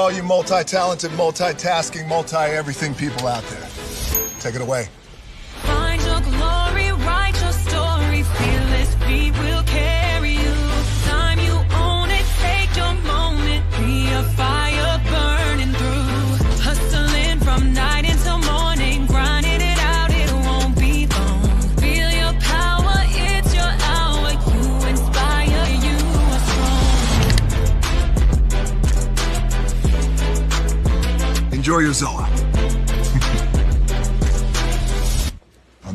all you multi-talented, multitasking, multi-everything people out there. Take it away. Find your glory, write your story, fearless feet will carry you. Time you own it, take your moment, be a fire burning through. Hustling from night until morning, grinding it out, it won't be long. Feel your power, it's your hour, you inspire, you are strong. Enjoy your Zoa.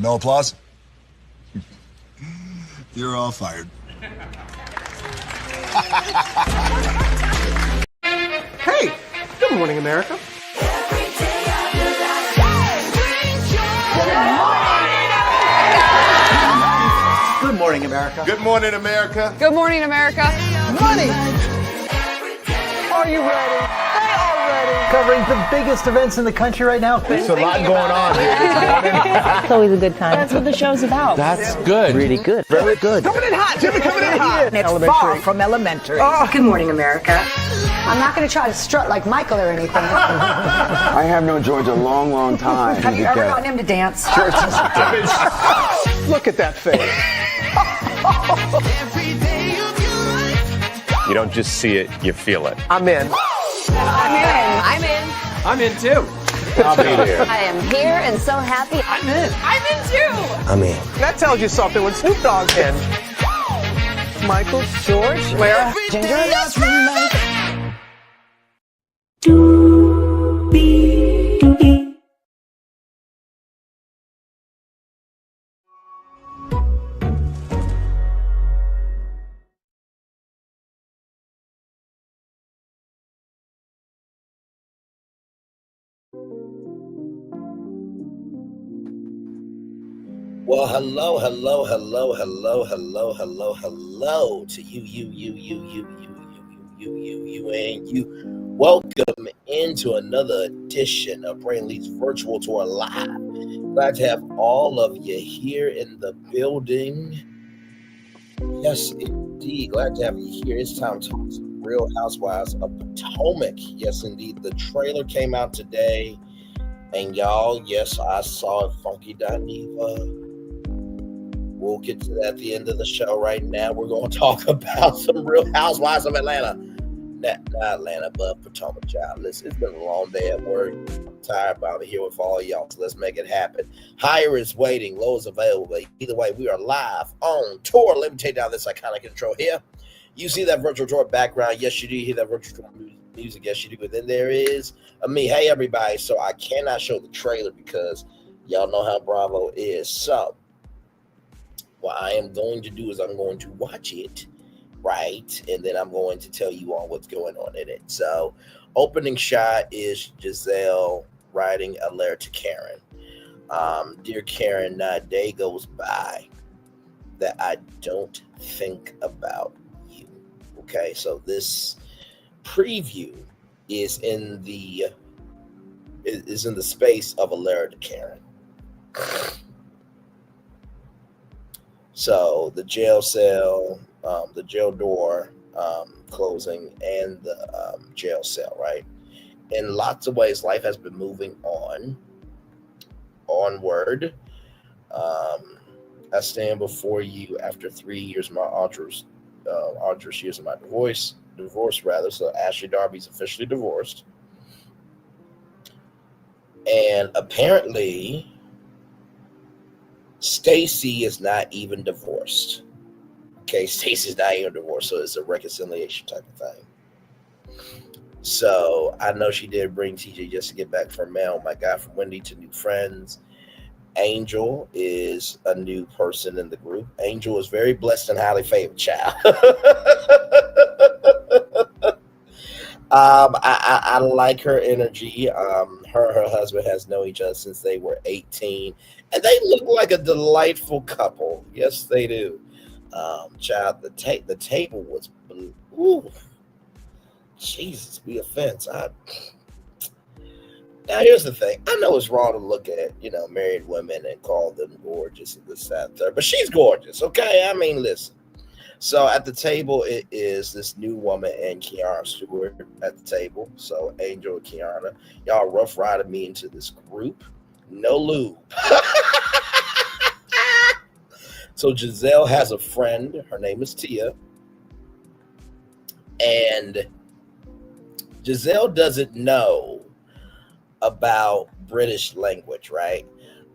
No applause? You're all fired. Hey, good morning, America. Good morning, America. Good morning, America. Good morning, America. Money! Are you ready? They are ready. Covering the biggest events in the country right now. There's a lot going on here this morning. It's always a good time. That's what the show's about. That's good. Really good. Very good. Coming in hot. Jimmy coming in hot. It's far from elementary. Good morning, America. I'm not going to try to strut like Michael or anything. I have known George a long, long time. Have you ever gotten him to dance? Look at that face. You don't just see it, you feel it. I'm in. I'm in. I'm in. I'm in too. I'll be there. I am here and so happy. I'm in. I'm in too. I'm in. That tells you something when Snoop Dogg's in. Michael, George, Lara, Ginger. Well, hello to you, and you. Welcome into another edition of Braylon's Virtual Tour Live. Glad to have all of you here in the building. Yes, indeed. Glad to have you here. It's time to talk some Real Housewives of Potomac. Yes, indeed. The trailer came out today. And y'all, yes, I saw it. Funky.Diva. We'll get to that at the end of the show. Right now, we're going to talk about some Real Housewives of Atlanta. Not Atlanta, but Potomac, child. Listen, it's been a long day at work. I'm tired, but I'm here with all y'all, so let's make it happen. Higher is waiting, low is available. Either way, we are live on tour. Let me take down this iconic intro here. You see that virtual tour background? Yes, you do. You hear that virtual tour music? Yes, you do. But then there is me. Hey, everybody. So I cannot show the trailer because y'all know how Bravo is. So what I am going to do is I'm going to watch it, right? And then I'm going to tell you all what's going on in it. So opening shot is Giselle writing a letter to Karen. Dear Karen, not a day goes by that I don't think about you. Okay, so this preview is in the space of a letter to Karen. So the jail cell, the jail door closing, and the jail cell, right? In lots of ways, life has been moving onward. I stand before you after 3 years, my arduous years of my divorce. So Ashley Darby's officially divorced. And apparently Stacy is not even divorced. Okay, Stacy's not even divorced, so it's a reconciliation type of thing. So I know she did bring TJ just to get back from mail. My guy from Wendy to new friends. Angel is a new person in the group. Angel is very blessed and highly favored child. I like her energy. Her and her husband has known each other since they were 18, and they look like a delightful couple. Yes, they do. Child, the table was blue. Ooh, Jesus, be offense. Now here's the thing. I know it's wrong to look at married women and call them gorgeous and this, that, and third, but she's gorgeous. Okay, I mean, listen. So at the table, it is this new woman and Keiarna Stewart at the table. So Angel and Keiarna, y'all rough riding me into this group. No lube. So Giselle has a friend. Her name is Tia. And Giselle doesn't know about British language, right?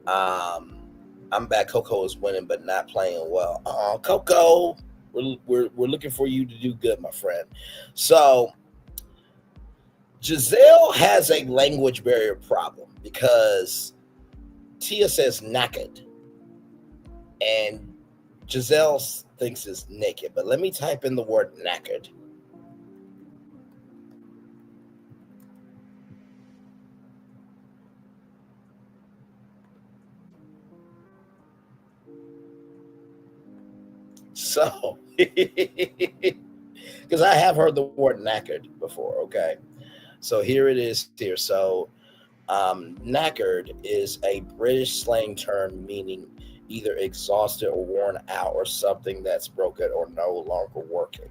I'm back. Coco is winning, but not playing well. Coco, we're looking for you to do good, my friend. So Giselle has a language barrier problem because Tia says knackered, and Giselle thinks it's naked. But let me type in the word knackered. So, because I have heard the word knackered before, okay? So here it is here. So knackered is a British slang term meaning either exhausted or worn out or something that's broken or no longer working.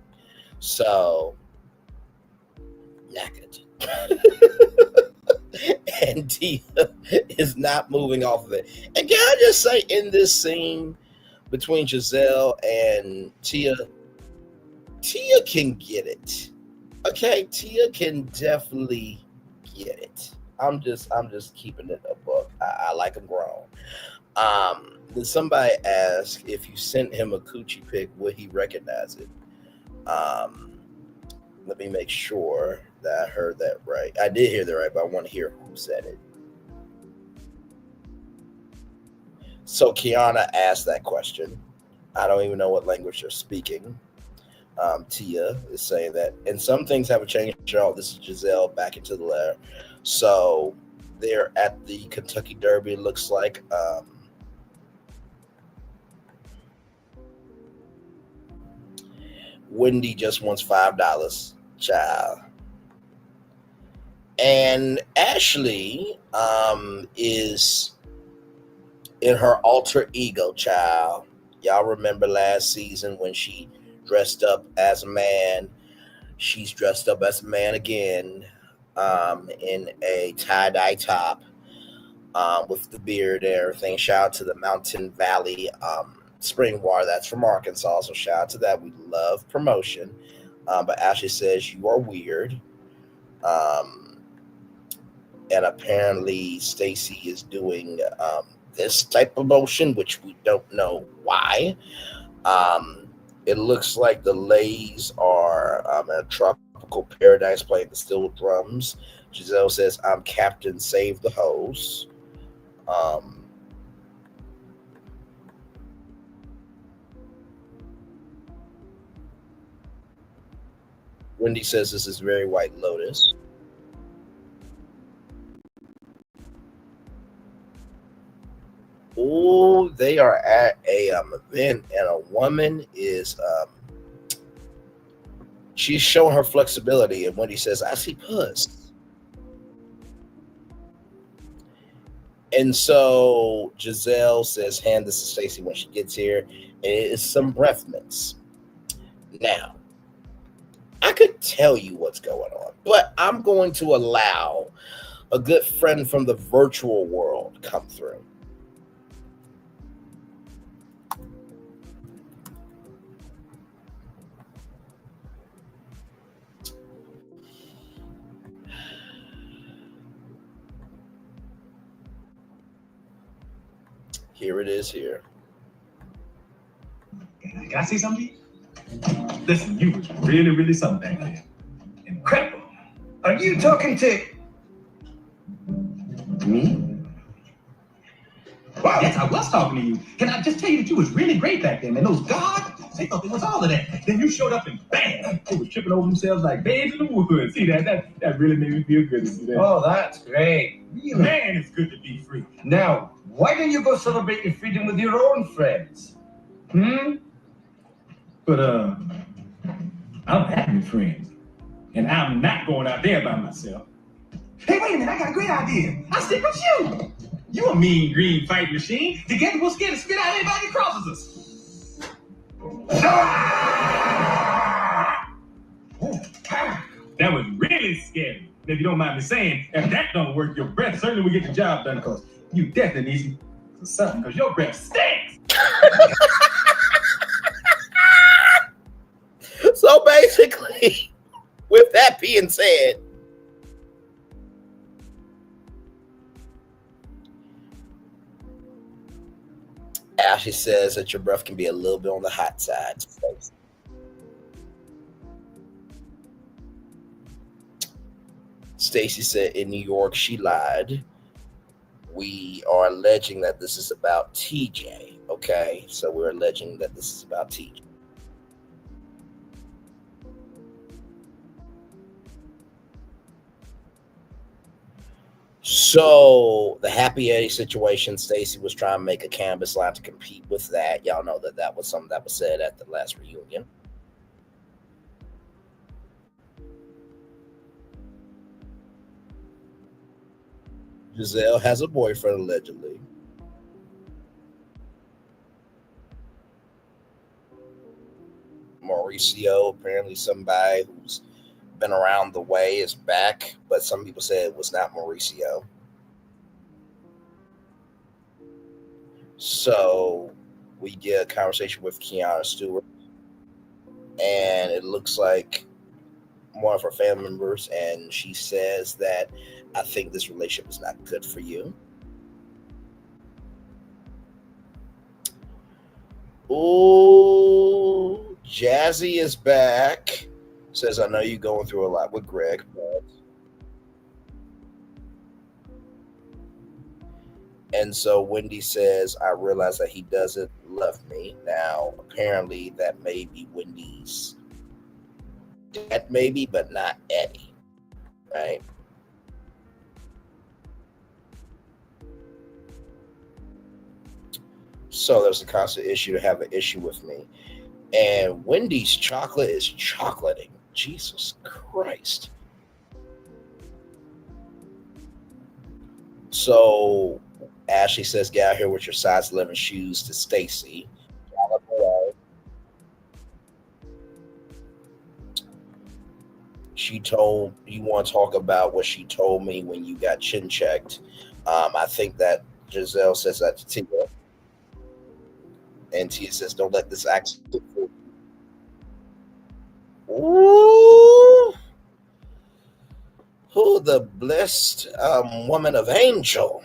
So, knackered. And Tia is not moving off of it. And can I just say, in this scene between Giselle and Tia can get it. Okay, Tia can definitely get it. I'm just keeping it a book. I like them grown. Then somebody asked if you sent him a coochie pic, would he recognize it? Let me make sure that I heard that right. I did hear that right, but I want to hear who said it. So Keiarna asked that question. I don't even know what language they're speaking. Tia is saying that. And some things haven't changed at all. This is Giselle back into the letter. So they're at the Kentucky Derby, it looks like. Wendy just wants $5, child. And Ashley is in her alter ego, child. Y'all remember last season when she dressed up as a man. She's dressed up as a man again in a tie-dye top with the beard and everything. Shout out to the Mountain Valley spring water. That's from Arkansas, so shout out to that. We love promotion. But Ashley says you are weird. And apparently Stacy is doing this type of motion, which we don't know why. It looks like the Lays are in a tropical paradise playing the steel drums. Giselle says, I'm Captain Save the Hose. Wendy says this is very White Lotus. Oh, they are at a event, and a woman is she's showing her flexibility, and Wendy says, I see puss. And so Giselle says, hand this to Stacy when she gets here, and it is some breath mints. Now, I could tell you what's going on, but I'm going to allow a good friend from the virtual world come through. Here it is here. Can I say something? Listen, you was really, really something back there. Incredible. Are you talking to me? Well, yes, I was talking to you. Can I just tell you that you was really great back then, man? Those guards, they thought it was all of that. Then you showed up and bam, they were tripping over themselves like babes in the woods. See that really made me feel good to see that. Oh, that's great. Really? Man, it's good to be free. Now, why don't you go celebrate your freedom with your own friends? But I don't have any friends. And I'm not going out there by myself. Hey, wait a minute, I got a great idea. I'll stick with you. You a mean green fight machine. Together we'll scare the spit out of anybody that crosses us. That was really scary. If you don't mind me saying, if that don't work, your breath certainly will get the job done, because you definitely need something, because your breath stinks. So basically, with that being said, Ashley says that your breath can be a little bit on the hot side. Stacy said in New York she lied. We are alleging that this is about TJ. Okay, so we're alleging that this is about TJ. So the Happy Eddie situation, Stacy was trying to make a canvas line to compete with that. Y'all know that that was something that was said at the last reunion. Giselle has a boyfriend, allegedly. Mauricio, apparently somebody who's been around the way, is back, but some people said it was not Mauricio. So we get a conversation with Keiarna Stewart, and it looks like one of her family members, and she says that I think this relationship is not good for you. Ooh, Jazzy is back. Says, I know you're going through a lot with Greg, but... And so Wendy says, I realize that he doesn't love me. Now, apparently that may be Wendy's dad, maybe, but not Eddie, right? So there's a constant issue to have an issue with me. And Wendy's chocolate is chocolating. Jesus Christ. So Ashley says, get out here with your size 11 shoes to Stacy. She told, you want to talk about what she told me when you got chin checked. I think that Giselle says that to Tia. And Tia says, don't let this accident fool you. Ooh. Who the blessed woman of Angel?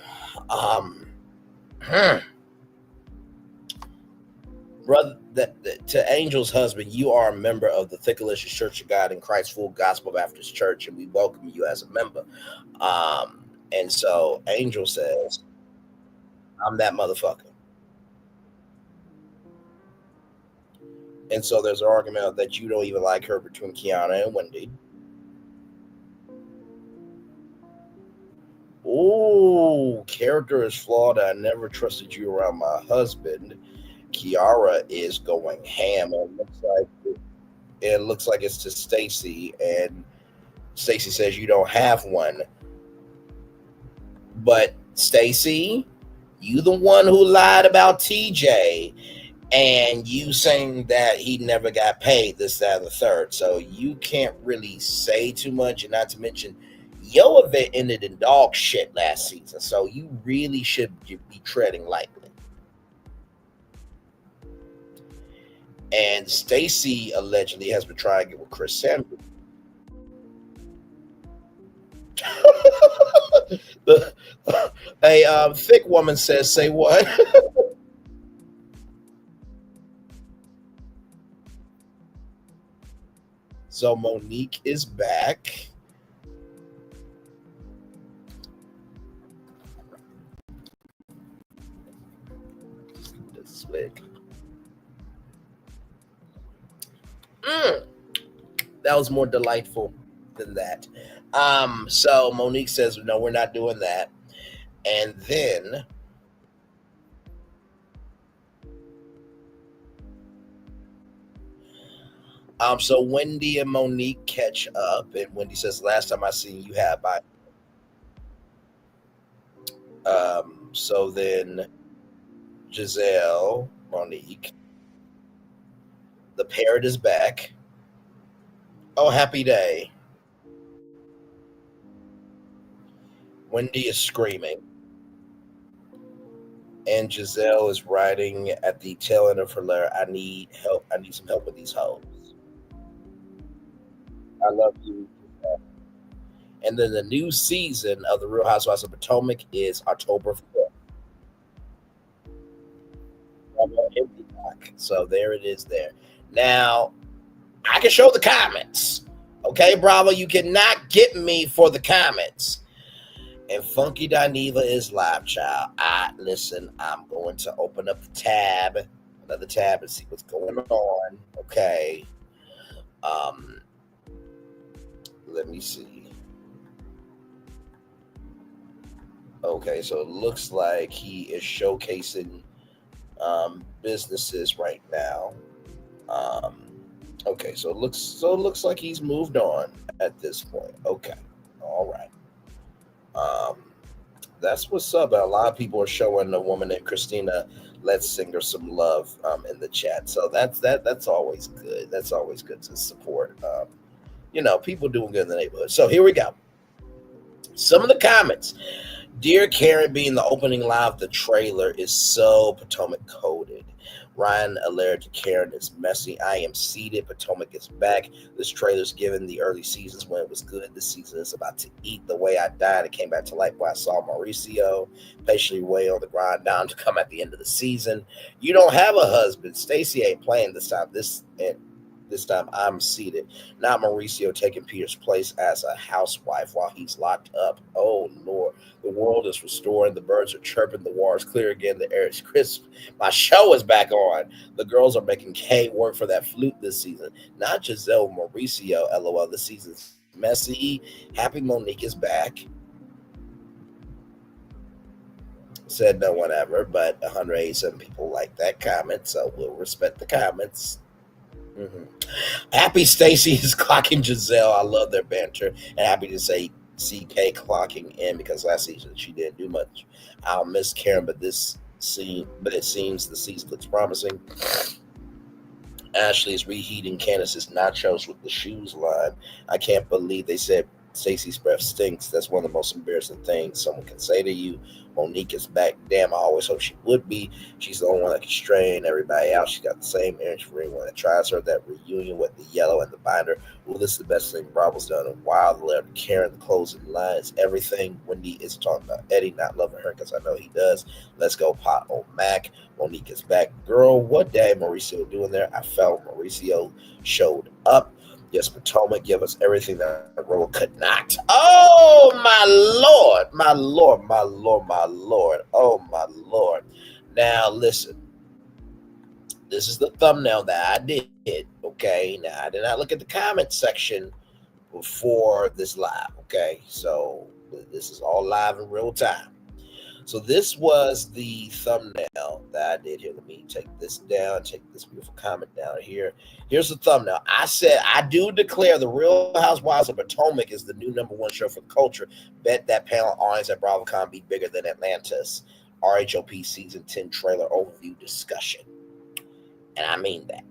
Brother, to Angel's husband, you are a member of the Thickalicious Church of God in Christ Full Gospel Baptist Church, and we welcome you as a member. And so Angel says, I'm that motherfucker. And so there's an argument that you don't even like her between Keiarna and Wendy. Oh, character is flawed. I never trusted you around my husband. Keiarna is going ham. It looks like it's to Stacy, and Stacy says you don't have one. But Stacy, you the one who lied about TJ, and you saying that he never got paid, this, that, and the third. So you can't really say too much, and not to mention your event ended in dog shit last season. So you really should be treading lightly. And Stacy allegedly has been trying to get with Chris Samuels. A thick woman says, say what? So Monique is back. This wig. That was more delightful than that. So Monique says, no, we're not doing that. And then so Wendy and Monique catch up, and Wendy says, last time I seen you had by so then Giselle, Monique, the parrot is back. Oh, happy day. Wendy is screaming. And Giselle is writing at the tail end of her letter, I need help. I need some help with these hoes. I love you. And then the new season of The Real Housewives of Potomac is October 5th. So there it is there. Now, I can show the comments. Okay, Bravo, you cannot get me for the comments. And Funky Dineva is live, child. Listen, I'm going to open up the tab, another tab, and see what's going on. Okay. Let me see. Okay, so it looks like he is showcasing businesses right now. Okay, so it looks like he's moved on at this point. Okay, all right. That's what's up. A lot of people are showing the woman named Christina Let's Sing Her Some Love in the chat. So that's always good. That's always good to support. People doing good in the neighborhood. So here we go. Some of the comments. Dear Karen, being the opening line of the trailer is so Potomac coded. Ryan alert to Karen is messy. I am seated. Potomac is back. This trailer's given the early seasons when it was good. This season is about to eat. The way I died, it came back to life when I saw Mauricio patiently way on the grind down to come at the end of the season. You don't have a husband. Stacy ain't playing this time. This time I'm seated. Not Mauricio taking Peter's place as a housewife while he's locked up. Oh, Lord. The world is restoring. The birds are chirping. The water is clear again. The air is crisp. My show is back on. The girls are making Kay work for that flute this season. Not Giselle, Mauricio. LOL. The season's messy. Happy Monique is back. Said no one ever, but 187 people like that comment, so we'll respect the comments. Mm-hmm. Happy Stacy is clocking Giselle. I love their banter, and happy to say CK clocking in because last season she didn't do much. I'll miss Karen, but it seems the season looks promising. Ashley is reheating Candace's nachos with the shoes line. I can't believe they said Stacy's breath stinks. That's one of the most embarrassing things someone can say to you. Monique is back. Damn, I always hope she would be. She's the only one that can strain everybody out. She's got the same energy for anyone that tries her. That reunion with the yellow and the binder. Well, this is the best thing Bravo's done in a while. The letter to Karen, the closing lines, everything. Wendy is talking about Eddie not loving her because I know he does. Let's go pot on Mac. Monique is back. Girl, what day Mauricio doing there? I felt Mauricio showed up. Yes, Potomac, give us everything that a role could not. Oh, my Lord, my Lord, my Lord, my Lord. Oh, my Lord. Now, listen. This is the thumbnail that I did, okay? Now, I did not look at the comment section before this live, okay? So, this is all live in real time. So this was the thumbnail that I did here. Let me take this down, take this beautiful comment down here. Here's the thumbnail. I said, I do declare The Real Housewives of Potomac is the new #1 show for the culture. Bet that panel audience at BravoCon be bigger than Atlantis. RHOP Season 10 trailer overview discussion. And I mean that.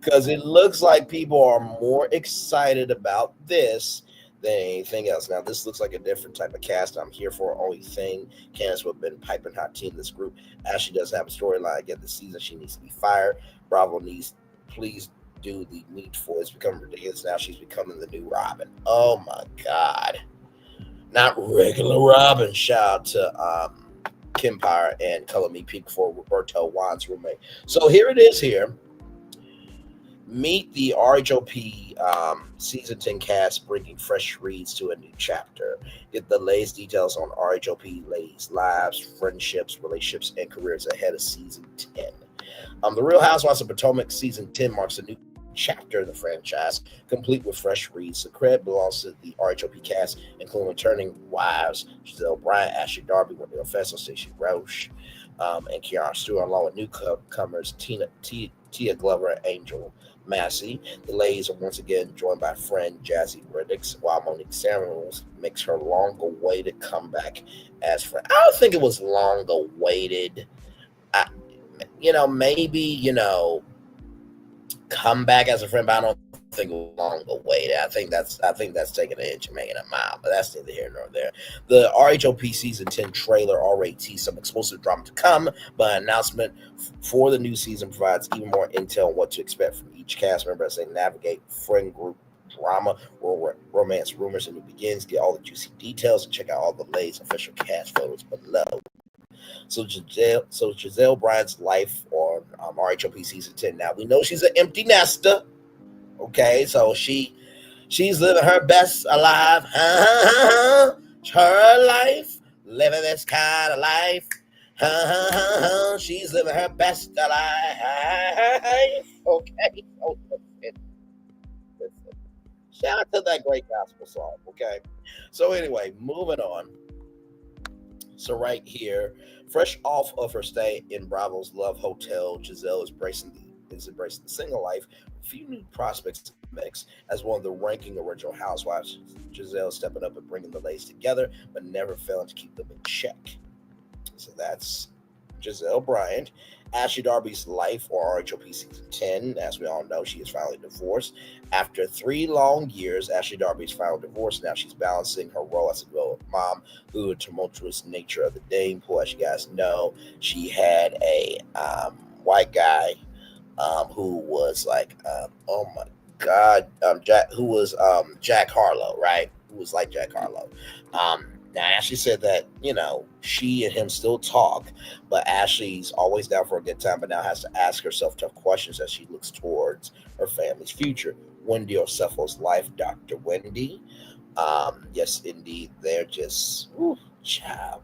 Because it looks like people are more excited about this than anything else. Now, this looks like a different type of cast. I'm here for only thing. Candace would have been piping hot tea in this group. Ashley doesn't have a storyline again this season. She needs to be fired. Bravo needs, please do the needful. It's becoming ridiculous. Now she's becoming the new Robin. Oh my God. Not regular Robin. Shout out to Kempire and Color Me Pink for Roberto Juan's roommate. So here it is here. Meet the RHOP Season 10 cast bringing fresh reads to a new chapter. Get the latest details on RHOP ladies' lives, friendships, relationships, and careers ahead of Season 10. The Real Housewives of Potomac Season 10 marks a new chapter in the franchise, complete with fresh reads. The credit belongs to the RHOP cast, including returning wives Giselle Bryant, Ashley Darby, Wendy Ofeso, Stacey Roche, and Keiarna Stewart, along with newcomers Tia Glover and Angel Massey. The ladies are once again joined by friend Jazzy Riddicks, while Monique Samuels makes her long-awaited comeback as friend. I don't think it was long-awaited. Maybe, come back as a friend, but I don't think along the way. I think that's taking an inch and making a mile, but that's neither here nor there. The RHOP season 10 trailer already teased some explosive drama to come, but an announcement for the new season provides even more intel on what to expect from each cast member as they navigate friend group drama or romance rumors in the begins. Get all the juicy details and check out all the latest official cast photos below. So Giselle Bryant's life on RHOP season 10. Now we know she's an empty nester. Okay, so she's living her best alive. Her life, living this kind of life. She's living her best alive. Okay. Shout out to that great gospel song. Okay. So anyway, moving on. So right here, fresh off of her stay in Bravo's Love Hotel, Giselle is embracing the single life. A few new prospects to mix. As one of the ranking original housewives, Giselle stepping up and bringing the ladies together, but never failing to keep them in check. So that's Giselle Bryant. Ashley Darby's life or RHOP season 10. As we all know, she is finally divorced. After 3 long years, Ashley Darby's finally divorced. Now she's balancing her role as a grown mom through the tumultuous nature of the dating pool. As you guys know, she had a white guy who was like, oh my God, Jack Harlow, right? Who was like Jack Harlow. Now, Ashley said that, she and him still talk, but Ashley's always down for a good time, but now has to ask herself tough questions as she looks towards her family's future. Wendy Orsefo's life, Dr. Wendy. Yes, indeed, they're just, child.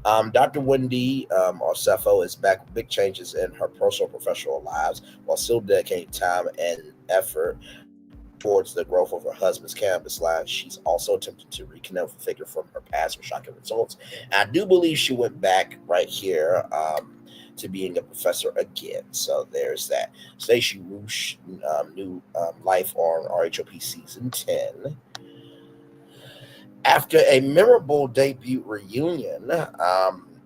Dr. Wendy Orsefo is back with big changes in her personal and professional lives while still dedicating time and effort towards the growth of her husband's cannabis line. She's also attempted to reconnect with a figure from her past with shocking results. And I do believe she went back right here to being a professor again. So there's that. Stacy Roosh, new life on RHOP season 10. After a memorable debut reunion,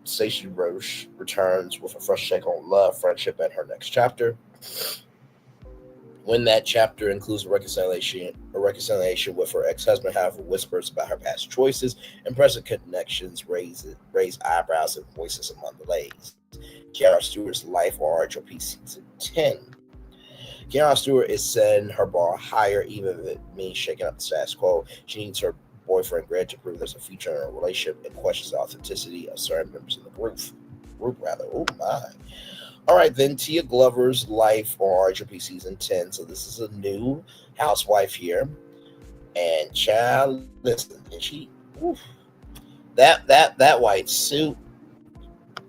Stacy Roosh returns with a fresh take on love, friendship, and her next chapter. When that chapter includes a reconciliation with her ex-husband, however, whispers about her past choices and present connections raise eyebrows and voices among the ladies. Keiarna Stewart's life on RHOP season 10. Keiarna Stewart is setting her bar higher, even if it means shaking up the status quo. She needs her boyfriend Greg to prove there's a future in a relationship and questions the authenticity of certain members of the group. Oh my. All right, then Tia Glover's life on RHOP season 10. So this is a new housewife here. And child, listen, and she, that white suit,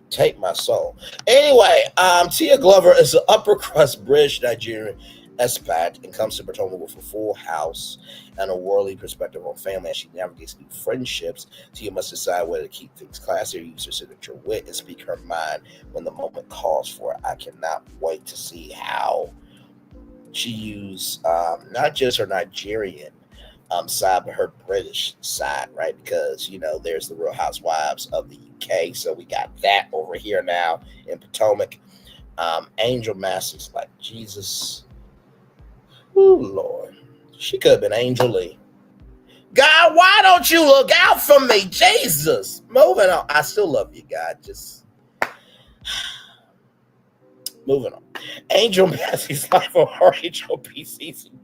take my soul. Anyway, Tia Glover is an upper crust British Nigerian expat and comes to Potomac with a full house and a worldly perspective on family. As she navigates new friendships, Tia must decide whether to keep things classy or use her signature wit and speak her mind when the moment calls for it. I cannot wait to see how she used not just her Nigerian side, but her British side, right? Because, there's the Real Housewives of the UK. So we got that over here now in Potomac. Angel Massey's like, Jesus. Oh, Lord. She could have been Angel Lee. God, why don't you look out for me? Jesus. Moving on. I still love you, God. Just moving on. Angel Massey's life on RHOP season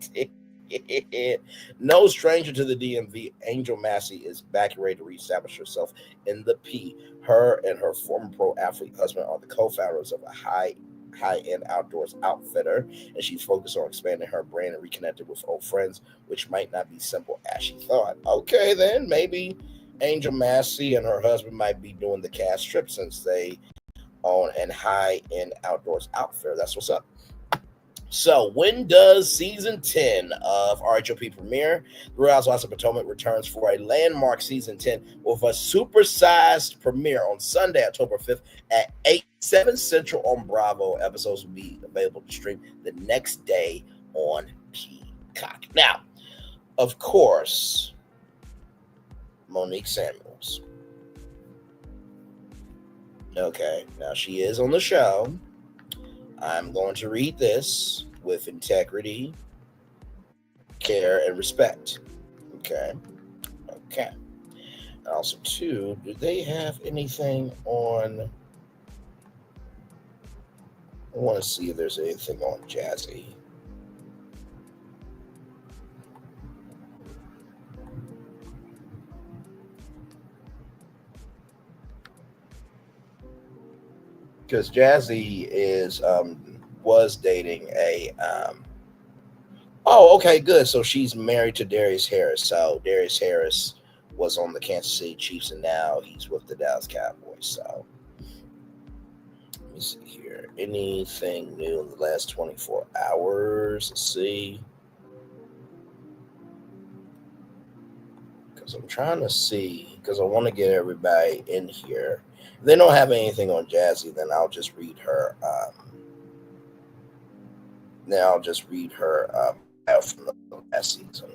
10. No stranger to the DMV, Angel Massey is back and ready to reestablish herself in the P. Her and her former pro athlete husband are the co-founders of a high-end outdoors outfitter, and she's focused on expanding her brand and reconnecting with old friends, which might not be simple as she thought. Okay, then maybe Angel Massey and her husband might be doing the cast trip since they own a high-end outdoors outfitter. That's what's up. So, when does season 10 of RHOP premiere? The Real Housewives of Potomac returns for a landmark season 10 with a supersized premiere on Sunday, October 5th at 7 Central on Bravo. Episodes will be available to stream the next day on Peacock. Now, of course, Monique Samuels. Okay, now she is on the show. I'm going to read this with integrity care and respect. Okay. And also, too, do they have anything on? I want to see if there's anything on Jazzy. Because Jazzy was dating a okay, good. So she's married to Darius Harris. So Darius Harris was on the Kansas City Chiefs, and now he's with the Dallas Cowboys. So let me see here. Anything new in the last 24 hours? Let's see. Because I'm trying to see, because I want to get everybody in here. If they don't have anything on Jazzy, then I'll just read her. Bio from the last season.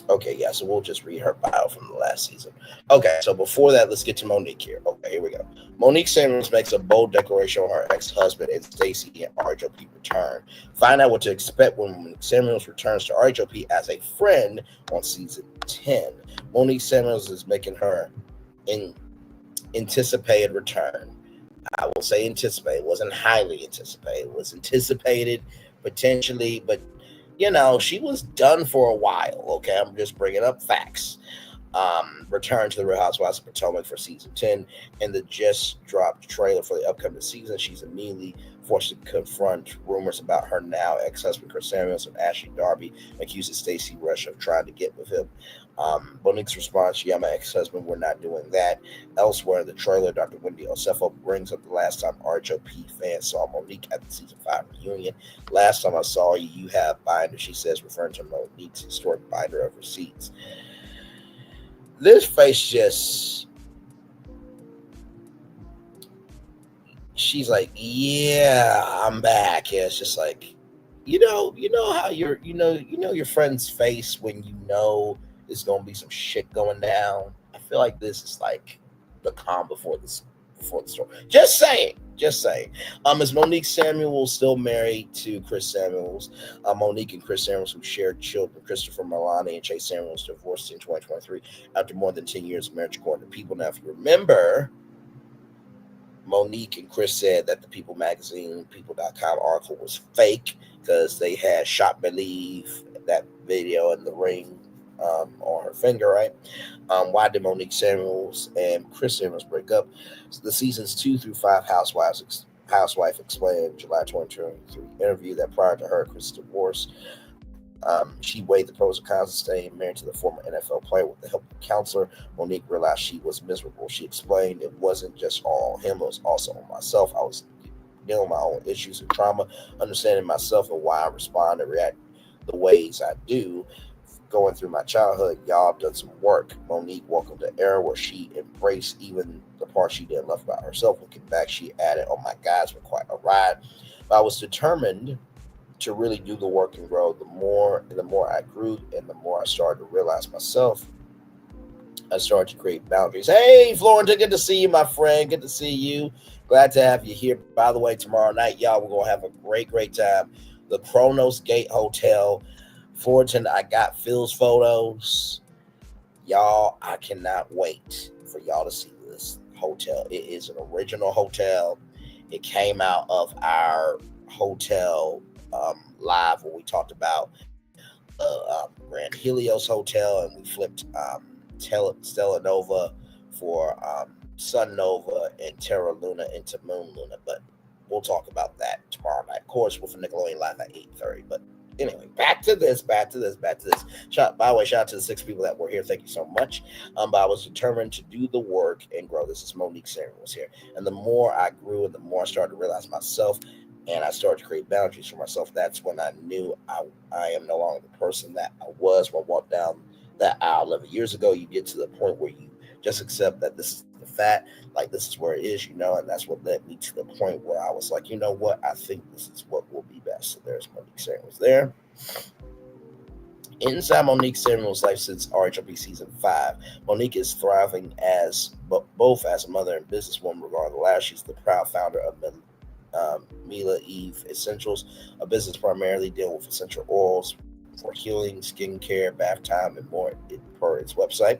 Okay, yeah, so we'll just read her bio from the last season. Okay, so before that, let's get to Monique here. Okay, here we go. Monique Samuels makes a bold declaration on her ex-husband and Stacy and RHOP return. Find out what to expect when Monique Samuels returns to RHOP as a friend on season 10. Monique Samuels is making her anticipated return. I will say anticipated. It wasn't highly anticipated. It was anticipated potentially, but she was done for a while. Okay, I'm just bringing up facts. Return to the Real Housewives of Potomac for season 10, and the just dropped trailer for the upcoming season. She's immediately forced to confront rumors about her now ex-husband Chris Samuels and Ashley Darby, accuses Stacy Rush of trying to get with him. Monique's response: "Yeah, my ex-husband, we're not doing that." Elsewhere in the trailer, Dr. Wendy Osefo brings up the last time RHOP fans saw Monique at the season 5 reunion. "Last time I saw you, you have binder," she says, referring to Monique's historic binder of receipts. This face just, she's like, "Yeah, I'm back." Yeah, it's just like, you know how your friend's face when you know there's gonna be some shit going down. I feel like this is like the calm before the storm. Just saying. Is Monique Samuels still married to Chris Samuels? Monique and Chris Samuels, who shared children, Christopher Milani and Chase Samuels, divorced in 2023 after more than 10 years of marriage, according to People. Now, if you remember, Monique and Chris said that the People magazine, People.com article was fake because they had shot Believe, that video in the ring on her finger, right? Why did Monique Samuels and Chris Samuels break up? So the seasons 2 through 5 housewife explained in July 2023 interview that prior to her Chris' divorce, she weighed the pros and cons of staying married to the former NFL player. With the help of a counselor, Monique realized she was miserable. She explained, "It wasn't just all on him, it was also on myself. I was dealing with my own issues and trauma, understanding myself and why I respond and react the ways I do. Going through my childhood, y'all have done some work." Monique welcomed the era where she embraced even the part she didn't love about herself. Looking back, she added, "Oh my God, it's been quite a ride. But I was determined to really do the work and grow. The more I grew and the more I started to realize myself, I started to create boundaries." Hey, Florida, good to see you, my friend. Good to see you. Glad to have you here. By the way, tomorrow night, y'all, we're going to have a great time. The Kronos Gate Hotel, Fullerton. I got Phil's photos. Y'all, I cannot wait for y'all to see this hotel. It is an original hotel. It came out of our hotel live where we talked about Grand Helios Hotel, and we flipped Stella Nova for Sun Nova and Terra Luna into Moon Luna. But we'll talk about that tomorrow night, of course, with Nickelodeon Live at 8:30. But anyway, back to this. By the way, shout out to the 6 people that were here. Thank you so much. But I was determined to do the work and grow. This is Monique Samuels here. And the more I grew and the more I started to realize myself, and I started to create boundaries for myself, that's when I knew I am no longer the person that I was when I walked down that aisle 11 years ago. You get to the point where you just accept that this is the fact, like this is where it is, and that's what led me to the point where I was like, you know what, I think this is what will be best. So there's Monique Samuels there. Inside Monique Samuels' life since RHOP season 5, Monique is thriving both as a mother and businesswoman. Regarding the last, she's the proud founder of Mila Eve Essentials, a business primarily dealing with essential oils for healing, skincare, bath time, and more per its website.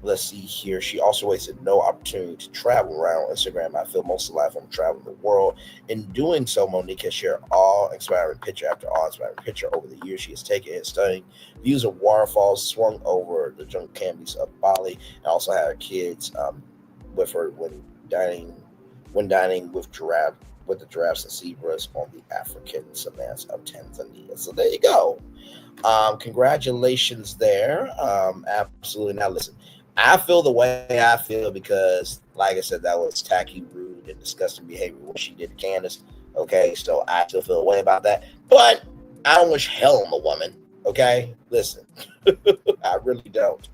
Let's see here. She also wasted no opportunity to travel around Instagram. I feel most of life I'm traveling the world. In doing so, Monique has shared all inspiring picture after all inspiring picture over the years she has taken in studying views of waterfalls swung over the jungle candies of Bali, and also had her kids with her when dining with the giraffes and zebras on the African savannas of Tanzania. So there you go. Congratulations there. Absolutely. Now listen, I feel the way I feel because, like I said, that was tacky, rude, and disgusting behavior what she did to Candace. Okay, so I still feel a way about that. But I don't wish hell on the woman. Okay, listen, I really don't.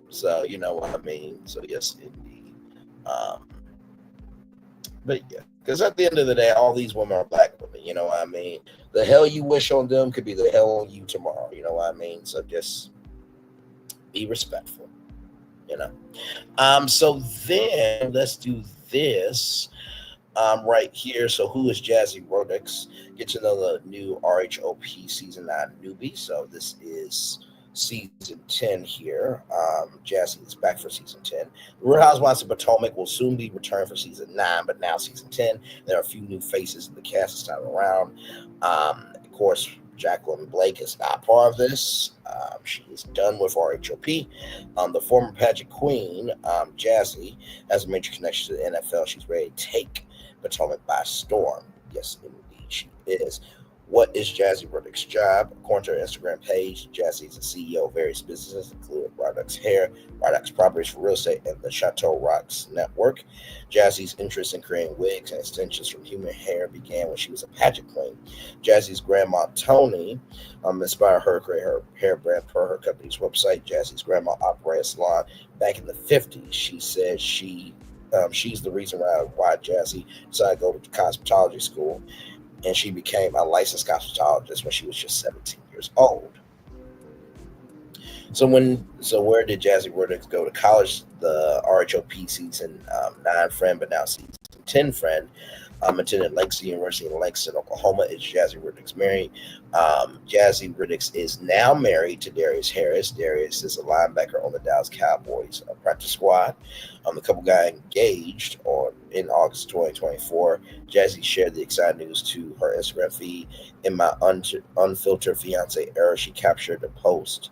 So you know what I mean. So yes, indeed. But yeah, because at the end of the day, all these women are black women. You know what I mean. The hell you wish on them could be the hell on you tomorrow. You know what I mean. So just be respectful. You know. So then let's do this right here. So who is Jazzy Rodix? Get to know the new RHOP season 9 newbie. So this is season 10 here. Jazzy is back for season 10. The Real Housewives of Potomac will soon be returned for season 9, but now season 10. There are a few new faces in the cast this time around. Of course, Jacqueline Blake is not part of this. She is done with RHOP. The former pageant queen, Jazzy, has a major connection to the NFL. She's ready to take Potomac by storm. Yes, indeed, she is. What is Jazzy Rodix's job? According to her Instagram page, Jazzy is the CEO of various businesses, including Rodux Hair, Rodux Properties for Real Estate, and the Chateau Rocks Network. Jazzy's interest in creating wigs and extensions from human hair began when she was a pageant queen. Jazzy's grandma, Tony, inspired her to create her hair brand per her company's website. Jazzy's grandma operated a salon back in the 50s. She said she's the reason why Jazzy decided to go to cosmetology school, and she became a licensed cosmetologist when she was just 17 years old. So where did Jazzy Rodix go to college? The RHOP season 9 friend, but now season 10 friend, attended Langston University in Langston, Oklahoma. Is Jazzy Rodix married? Jazzy Rodix is now married to Darius Harris. Darius is a linebacker on the Dallas Cowboys practice squad. The couple got engaged in August 2024. Jazzy shared the exciting news to her Instagram feed. In my unfiltered fiance era, she captured the post.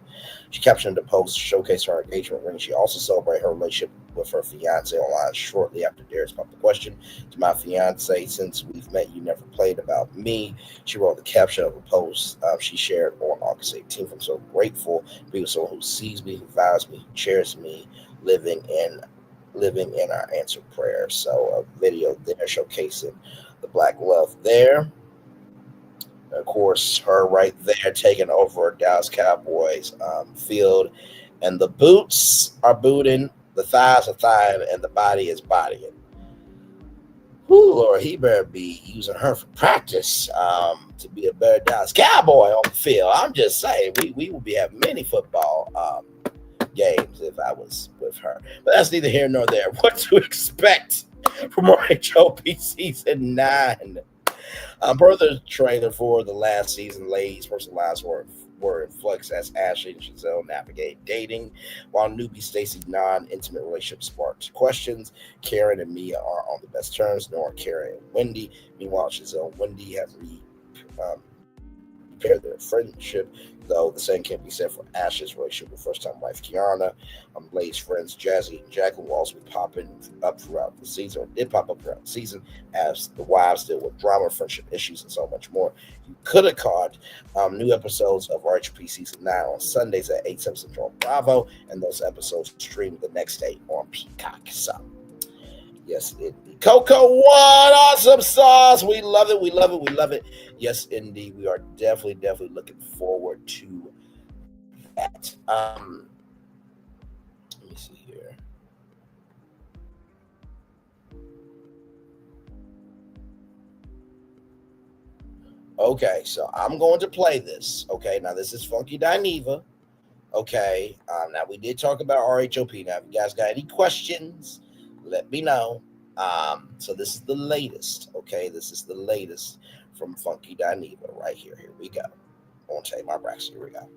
She captioned the post, showcased her engagement ring. She also celebrated her relationship with her fiance online shortly after Darius popped the question. To my fiance, since we've met, you never played about me. She wrote the caption of a post she shared on August 18th. I'm so grateful to be with someone who sees me, who values me, who cherishes me, living in our answered prayer. So a video there showcasing the black love there. Of course, her right there taking over Dallas Cowboys field, and the boots are booting, the thighs are thigh, and the body is bodying. Whoo, Lord, he better be using her for practice to be a better Dallas Cowboy on the field. I'm just saying, we will be having many football games if I was with her. But that's neither here nor there. What to expect from RHOP season 9? Per the trailer for the last season, ladies' personal lives were in flux as Ashley and Giselle navigate dating, while newbie Stacy's non-intimate relationship sparked questions. Karen and Mia are on the best terms, nor Karen and Wendy. Meanwhile, Giselle and Wendy have repaired their friendship, though the same can't be said for Ashley's relationship with first-time wife Keiarna. Ladies' friends Jazzy and Jacqueline will also be popping up throughout the season, or did pop up throughout the season, as the wives deal with drama, friendship issues, and so much more. You could have caught new episodes of RHP Season 9 on Sundays at 8, 7 Central on Bravo, and those episodes streamed the next day on Peacock. So, yes, indeed. Coco, what awesome sauce. We love it. We love it. We love it. Yes, indeed. We are definitely looking forward to that. Let me see here. Okay, so I'm going to play this. Okay, now this is Funky Dineva. Okay, now we did talk about RHOP. Now, if you guys got any questions, let me know. So this is the latest. Okay, this is the latest from Funky Dineva right here. Here we go. I want to tell you my Braxton. Here we go.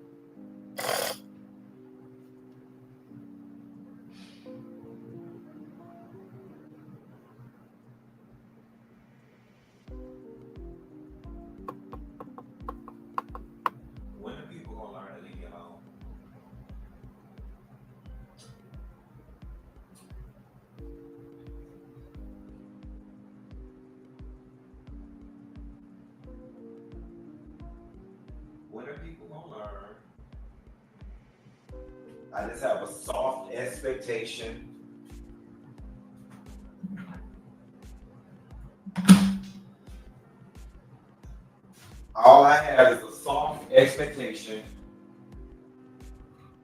When are people gonna learn to leave you alone? When are people gonna learn? I just have a soft expectation. All I have is a soft expectation.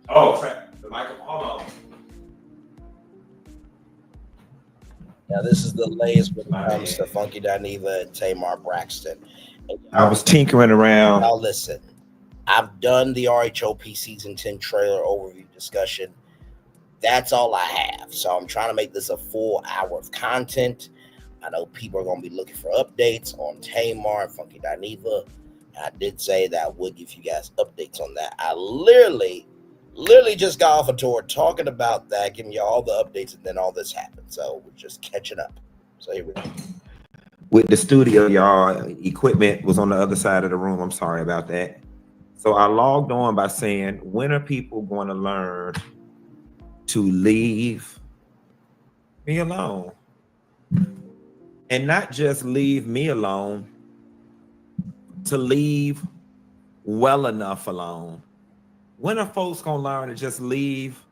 Oh, crap. The microphone. Hold on. Now, this is the latest when it comes to Funky Dineva and Tamar Braxton. I was tinkering around. Now, listen. I've done the RHOP Season 10 trailer overview discussion. That's all I have. So I'm trying to make this a full hour of content. I know people are going to be looking for updates on Tamar and Funky Dineva. I did say that I would give you guys updates on that. I literally just got off a tour talking about that, giving you all the updates, and then all this happened. So we're just catching up. So here we go. With the studio, y'all, equipment was on the other side of the room. I'm sorry about that. So I logged on by saying, when are people going to learn to leave me alone? And not just leave me alone, to leave well enough alone. When are folks going to learn to just leave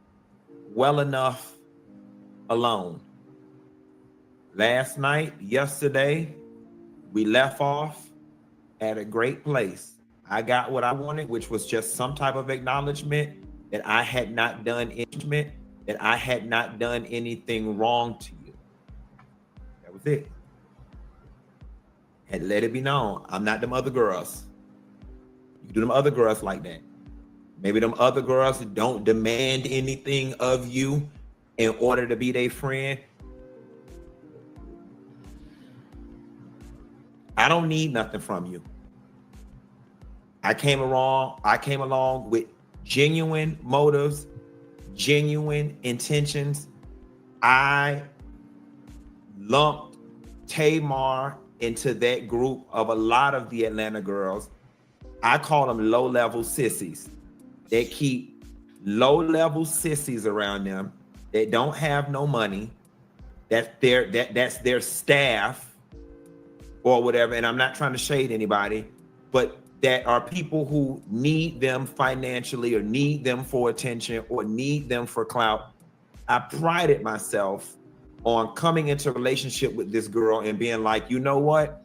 well enough alone? Last night, yesterday, we left off at a great place. I got what I wanted, which was just some type of acknowledgement that I had not done anything wrong to you. That was it. And let it be known, I'm not them other girls. You do them other girls like that. Maybe them other girls don't demand anything of you in order to be their friend. I don't need nothing from you. I came along with genuine motives, genuine intentions. I lumped Tamar into that group of a lot of the Atlanta girls. I call them low-level sissies. They keep low-level sissies around them that don't have no money. That's their staff or whatever. And I'm not trying to shade anybody, but that are people who need them financially or need them for attention or need them for clout. I prided myself on coming into a relationship with this girl and being like, you know what?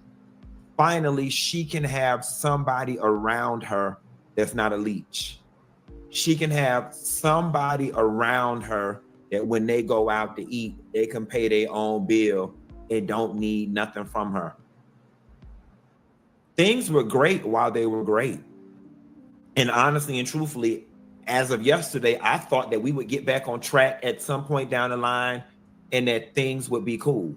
Finally, she can have somebody around her that's not a leech. She can have somebody around her that when they go out to eat, they can pay their own bill and don't need nothing from her. Things were great while they were great. And honestly and truthfully, as of yesterday, I thought that we would get back on track at some point down the line and that things would be cool.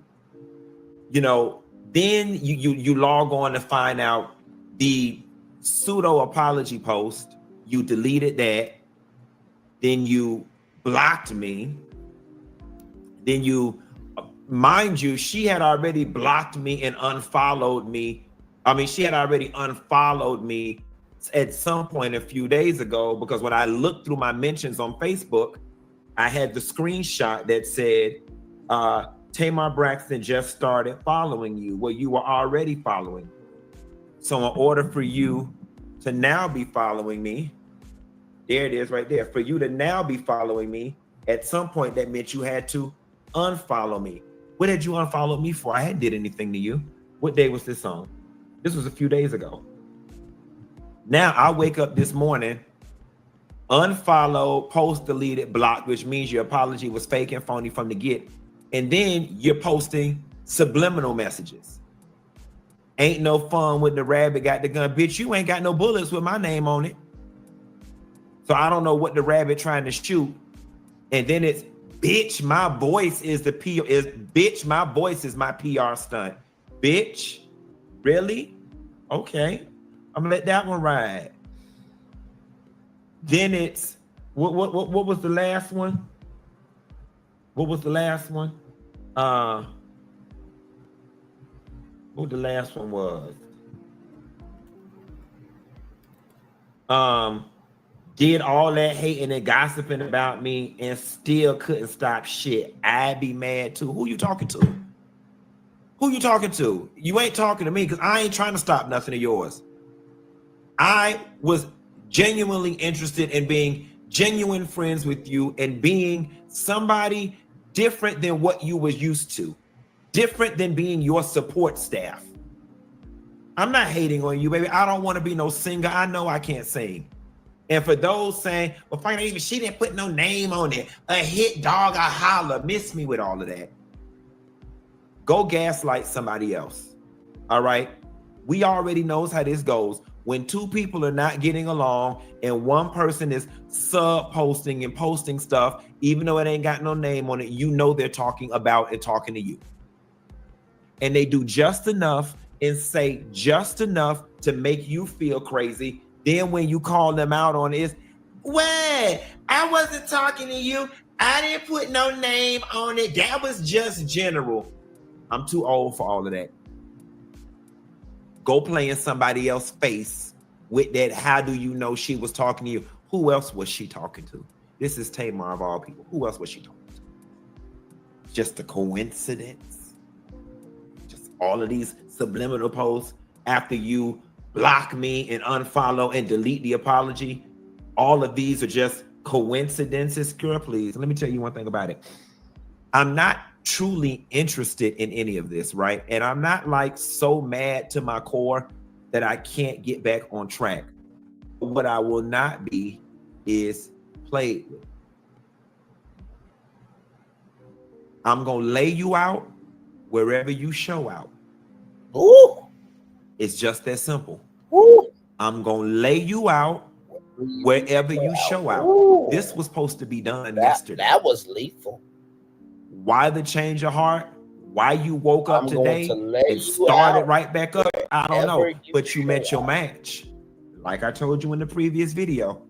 You know, then you log on to find out the pseudo apology post. You deleted that. Then you blocked me. Then you, mind you, she had already blocked me and unfollowed me. I mean, she had already unfollowed me at some point a few days ago, because when I looked through my mentions on Facebook, I had the screenshot that said, Tamar Braxton just started following you. Well, you were already following. So in order for you to now be following me, there it is right there. For you to now be following me, at some point that meant you had to unfollow me. What did you unfollow me for? I hadn't did anything to you. What day was this on? This was a few days ago. Now I wake up this morning, unfollow, post deleted, blocked, which means your apology was fake and phony from the get. And then you're posting subliminal messages. Ain't no fun with the rabbit got the gun. Bitch, you ain't got no bullets with my name on it. So I don't know what the rabbit trying to shoot. And then it's, bitch, my voice is the bitch, my voice is my PR stunt. Bitch, really? Okay, I'm gonna let that one ride. Then it's what was the last one? What was the last one? What the last one was? Did all that hating and gossiping about me and still couldn't stop shit. I'd be mad too. Who you talking to? Who you talking to? You ain't talking to me because I ain't trying to stop nothing of yours. I was genuinely interested in being genuine friends with you and being somebody different than what you was used to. Different than being your support staff. I'm not hating on you, baby. I don't want to be no singer. I know I can't sing. And for those saying, well, finally, she didn't put no name on it. A hit dog, a holler. Miss me with all of that. Go gaslight somebody else. All right? We already knows how this goes. When two people are not getting along and one person is sub-posting and posting stuff, even though it ain't got no name on it, you know they're talking about and talking to you. And they do just enough and say just enough to make you feel crazy. Then when you call them out on it, what? I wasn't talking to you. I didn't put no name on it. That was just general. I'm too old for all of that. Go play in somebody else's face with that. How do you know she was talking to you? Who else was she talking to? This is Tamar of all people. Who else was she talking to? Just a coincidence? Just all of these subliminal posts after you block me and unfollow and delete the apology. All of these are just coincidences. Girl, please, let me tell you one thing about it. I'm not truly interested in any of this, right? And I'm not like so mad to my core that I can't get back on track. What I will not be is played with. I'm gonna lay you out wherever you show out. Ooh. It's just that simple. Ooh. I'm gonna lay you out wherever you show out. Ooh. This was supposed to be done yesterday. That was lethal. Why the change of heart? Why you woke up today and started right back up? I don't know. But you met your match. Like I told you in the previous video,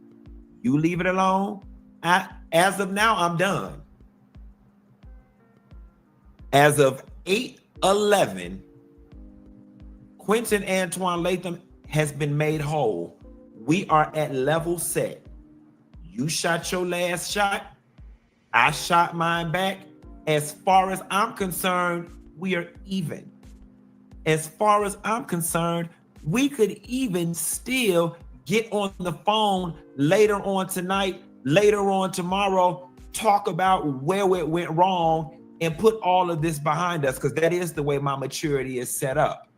you leave it alone. As of now, I'm done. As of 8/11, Quentin Antoine Latham has been made whole. We are at level set. You shot your last shot. I shot mine back. As far as I'm concerned, we are even. As far as I'm concerned, we could even still get on the phone later on tonight, later on tomorrow, talk about where it went wrong and put all of this behind us, because that is the way my maturity is set up.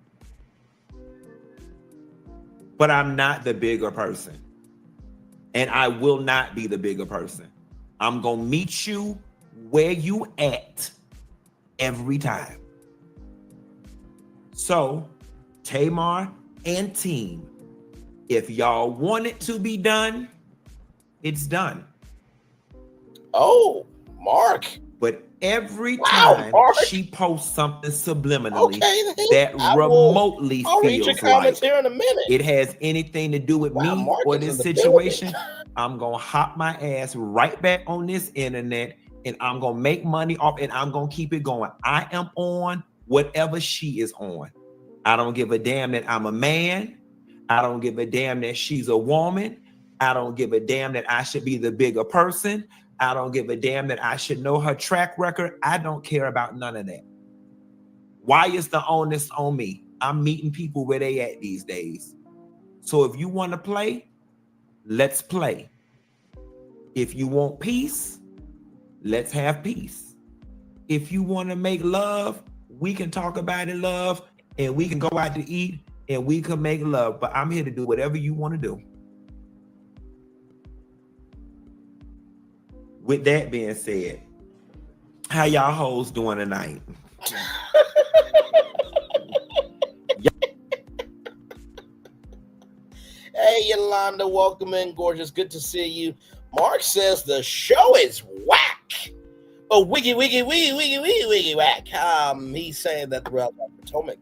But I'm not the bigger person. And I will not be the bigger person. I'm going to meet you where you at every time. So, Tamar and team, if y'all want it to be done, it's done. Oh, Mark. But every time she posts something subliminally that remotely feels like it has anything to do with me or this situation, I'm going to hop my ass right back on this internet and I'm going to make money off and I'm going to keep it going. I am on whatever she is on. I don't give a damn that I'm a man. I don't give a damn that she's a woman. I don't give a damn that I should be the bigger person. I don't give a damn that I should know her track record. I don't care about none of that. Why is the onus on me? I'm meeting people where they at these days. So if you want to play, let's play. If you want peace, let's have peace. If you want to make love, we can talk about it, love, and we can go out to eat and we can make love. But I'm here to do whatever you want to do. With that being said, how y'all hoes doing tonight? Hey, Yolanda, welcome in, gorgeous. Good to see you. Mark says the show is whack. Oh, wiggy, wiggy, wiggy, wiggy, wiggy, wiggy, whack. He's saying that the Housewives of Potomac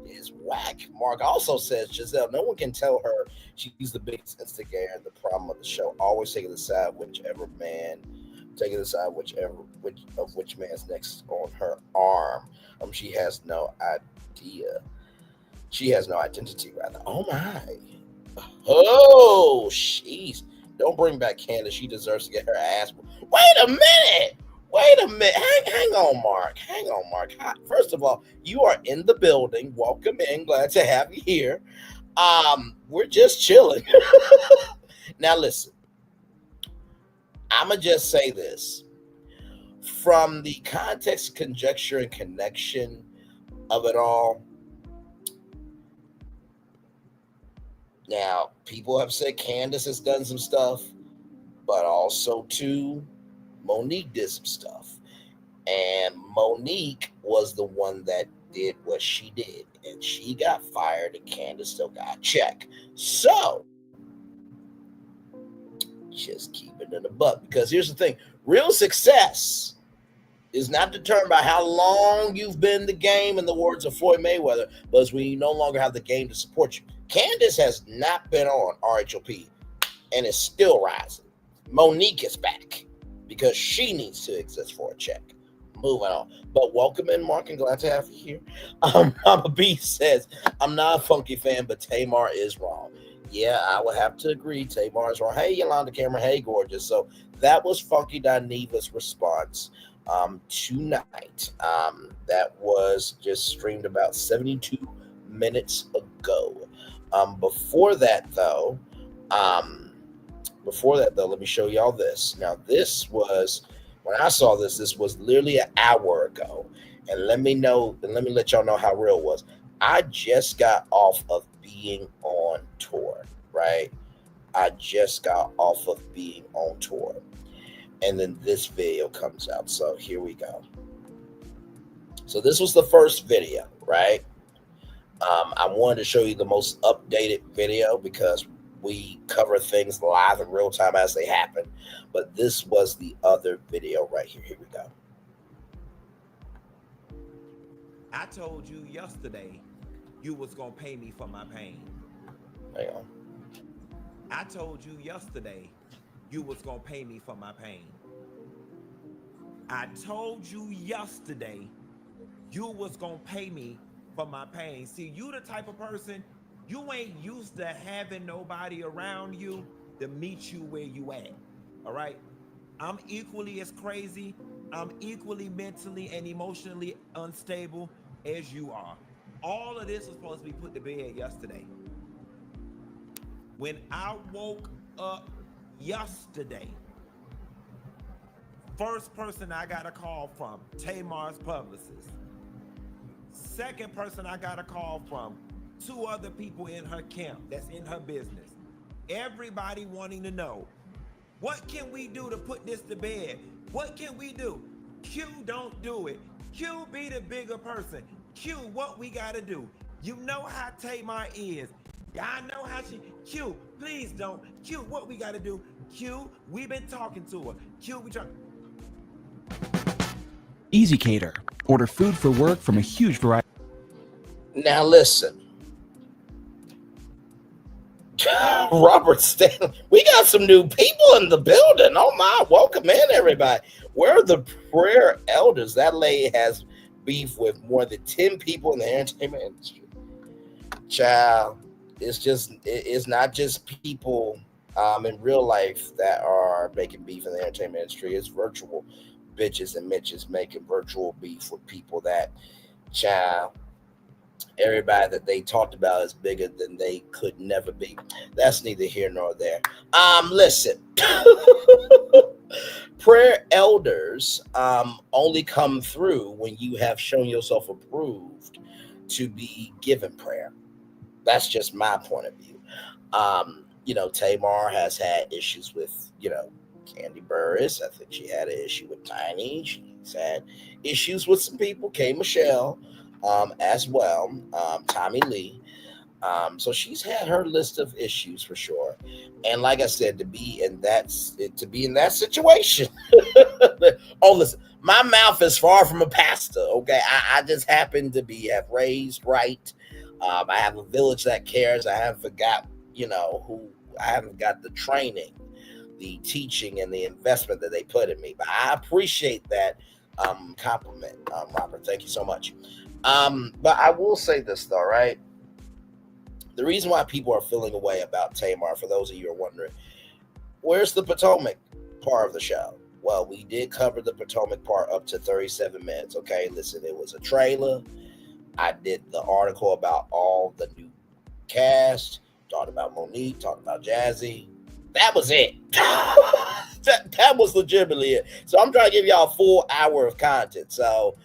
is is whack. Mark also says, Giselle, no one can tell her she's the biggest instigator and the problem of the show. Always taking the side which man's next on her arm. She has no idea. She has no identity, rather. Oh my. Oh, jeez. Don't bring back Candace. She deserves to get her ass. Wait a minute. Hang on, Mark. Hi. First of all, you are in the building. Welcome in. Glad to have you here. We're just chilling. Now listen. I'ma just say this. From the context, conjecture, and connection of it all. Now, people have said Candace has done some stuff, but also too, Monique did some stuff. And Monique was the one that did what she did. And she got fired and Candace still got a check. So, just keep it in the butt. Because here's the thing. Real success is not determined by how long you've been in the game, in the words of Floyd Mayweather, but it's when you no longer have the game to support you. Candace has not been on RHOP and is still rising. Monique is back because she needs to exist for a check. Moving on. But welcome in, Mark, and glad to have you here. Mama B says, I'm not a Funky fan, but Tamar is wrong. Yeah, I would have to agree. Tamar is wrong. Hey, Yolanda Cameron. Hey, gorgeous. So that was Funky Dineva's response tonight. That was just streamed about 72 minutes ago. Before that though, let me show y'all this. Now, this was, when I saw this was literally an hour ago. And let me let y'all know how real it was. I just got off of being on tour, right? I just got off of being on tour. And then this video comes out. So here we go. So this was the first video, right? I wanted to show you the most updated video because we cover things live in real time as they happen. But this was the other video right here. Here we go. I told you yesterday you was going to pay me for my pain. Hang on. I told you yesterday you was going to pay me for my pain. I told you yesterday you was going to pay me for my pain. See, you the type of person, you ain't used to having nobody around you to meet you where you at. All right? I'm equally as crazy. I'm equally mentally and emotionally unstable as you are. All of this was supposed to be put to bed yesterday. When I woke up yesterday, first person I got a call from, Tamar's publicist. Second person I got a call from, 2 other people in her camp that's in her business. Everybody wanting to know, what can we do to put this to bed? What can we do? Q, don't do it. Q, be the bigger person. Q, what we gotta do? You know how Tamar is. Y'all know how she, Q, please don't. Q, what we gotta do? Q, we've been talking to her. Q, we try. Easy Cater. Order food for work from a huge variety. Now listen. Robert Stanley. We got some new people in the building. Oh my, welcome in everybody. Where are the prayer elders? That lady has beef with more than 10 people in the entertainment industry. Child, it's not just people in real life that are making beef in the entertainment industry. It's virtual bitches and Mitches making virtual beef with people that, child, everybody that they talked about is bigger than they could never be. That's neither here nor there. Listen, prayer elders only come through when you have shown yourself approved to be given prayer. That's just my point of view. Tamar has had issues with, Candy Burris. I think she had an issue with Tiny. She's had issues with some people, K. Michelle, as well, Tommy Lee. So she's had her list of issues for sure. And like I said, to be in that situation. Oh, listen, my mouth is far from a pastor. Okay, I just happen to have raised right. I have a village that cares. I haven't got, I haven't got the training, the teaching, and the investment that they put in me. But I appreciate that compliment, Robert. Thank you so much. But I will say this though, right? The reason why people are feeling away about Tamar, for those of you who are wondering, where's the Potomac part of the show? Well, we did cover the Potomac part up to 37 minutes. Okay, listen, it was a trailer. I did the article about all the new cast, talked about Monique, talked about Jazzy. That was it. that was legitimately it. So I'm trying to give y'all a full hour of content. So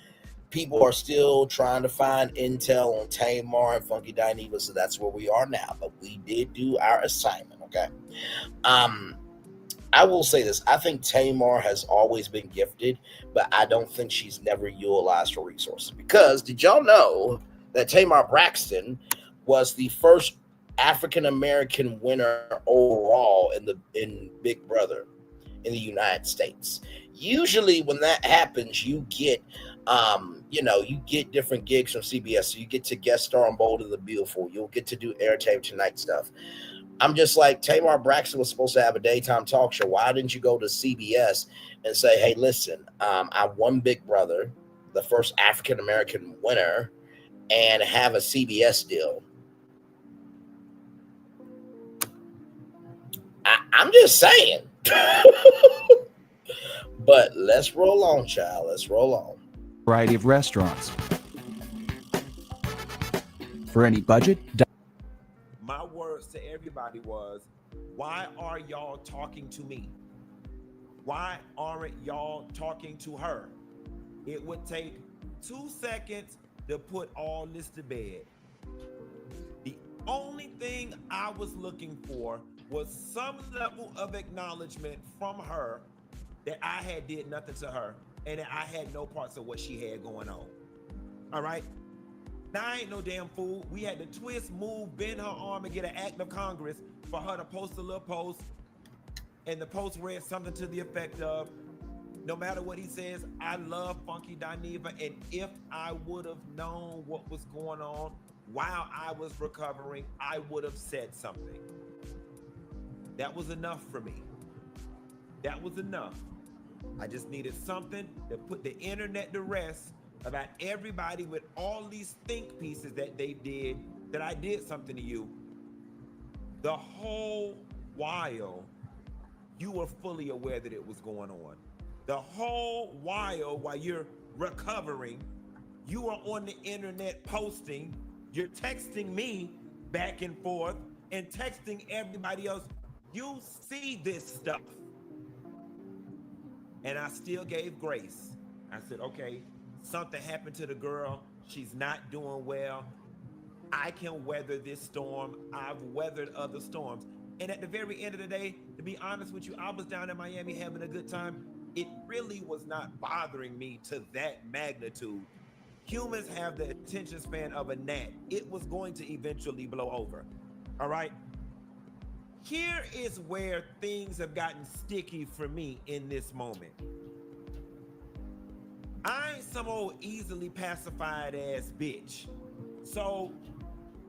people are still trying to find intel on Tamar and Funky Dineva, so that's where we are now. But we did do our assignment, okay? I will say this. I think Tamar has always been gifted, but I don't think she's never utilized her resources. Because did y'all know that Tamar Braxton was the first African-American winner overall in Big Brother in the United States? Usually when that happens, you get you get different gigs from CBS. So you get to guest star on Bold and the Beautiful. You'll get to do Airtime Tonight stuff. I'm just like, Tamar Braxton was supposed to have a daytime talk show. Why didn't you go to CBS and say, hey, listen, I won Big Brother, the first African-American winner, and have a CBS deal? I'm just saying. But let's roll on, child. Let's roll on. Variety of restaurants. For any budget. My words to everybody was, why are y'all talking to me? Why aren't y'all talking to her? It would take 2 seconds to put all this to bed. The only thing I was looking for was some level of acknowledgement from her that I had did nothing to her and that I had no parts of what she had going on. All right? Now, I ain't no damn fool. We had to twist, move, bend her arm, and get an act of Congress for her to post a little post. And the post read something to the effect of, no matter what he says, I love Funky Dineva. And if I would have known what was going on while I was recovering, I would have said something. That was enough for me. That was enough. I just needed something to put the internet to rest about everybody with all these think pieces that they did, that I did something to you. The whole while, you were fully aware that it was going on. The whole while you're recovering, you are on the internet posting, you're texting me back and forth and texting everybody else. You see this stuff. And I still gave grace. I said, okay, something happened to the girl. She's not doing well. I can weather this storm. I've weathered other storms. And at the very end of the day, to be honest with you, I was down in Miami having a good time. It really was not bothering me to that magnitude. Humans have the attention span of a gnat. It was going to eventually blow over. All right? Here is where things have gotten sticky for me in this moment. I ain't some old easily pacified ass bitch. So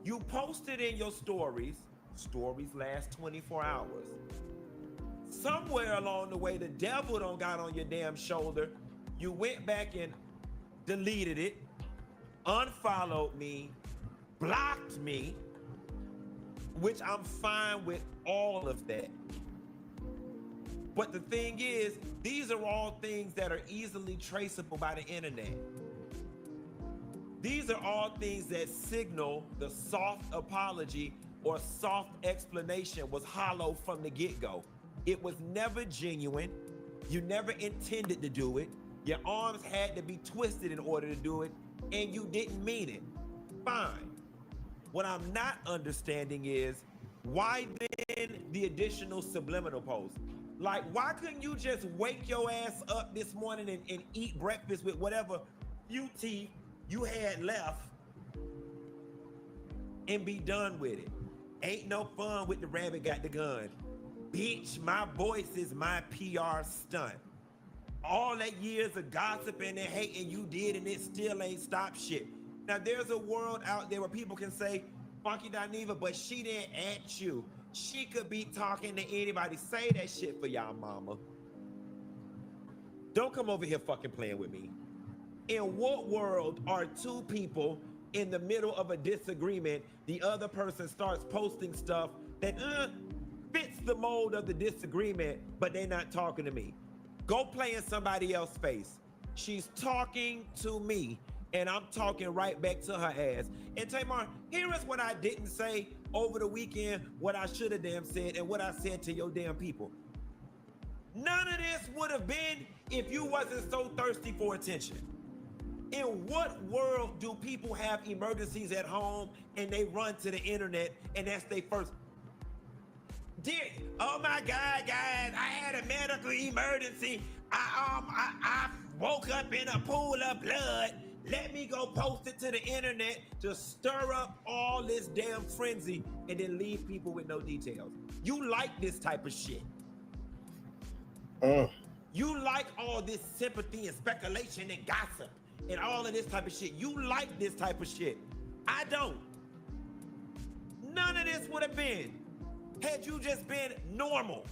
you posted in your stories last 24 hours. Somewhere along the way, the devil done got on your damn shoulder. You went back and deleted it, unfollowed me, blocked me, which I'm fine with all of that. But the thing is, these are all things that are easily traceable by the internet. These are all things that signal the soft apology or soft explanation was hollow from the get-go. It was never genuine. You never intended to do it. Your arms had to be twisted in order to do it, and you didn't mean it. Fine. What I'm not understanding is, why then the additional subliminal post? Like, why couldn't you just wake your ass up this morning and eat breakfast with whatever few teeth you had left and be done with it? Ain't no fun with the rabbit got the gun. Bitch, my voice is my PR stunt. All that years of gossiping and hating you did, and it still ain't stopped shit. Now, there's a world out there where people can say, Funky Dineva, but she didn't at you. She could be talking to anybody. Say that shit for y'all mama. Don't come over here fucking playing with me. In what world are two people in the middle of a disagreement, the other person starts posting stuff that fits the mold of the disagreement, but they're not talking to me? Go play in somebody else's face. She's talking to me, and I'm talking right back to her ass. And Tamar, here is what I didn't say over the weekend, what I should have damn said, and what I said to your damn people. None of this would have been if you wasn't so thirsty for attention. In what world do people have emergencies at home and they run to the internet and that's their first? Oh my God, guys, I had a medical emergency. I woke up in a pool of blood. Let me go post it to the internet to stir up all this damn frenzy and then leave people with no details. You like this type of shit. You like all this sympathy and speculation and gossip and all of this type of shit. You like this type of shit. I don't. None of this would have been had you just been normal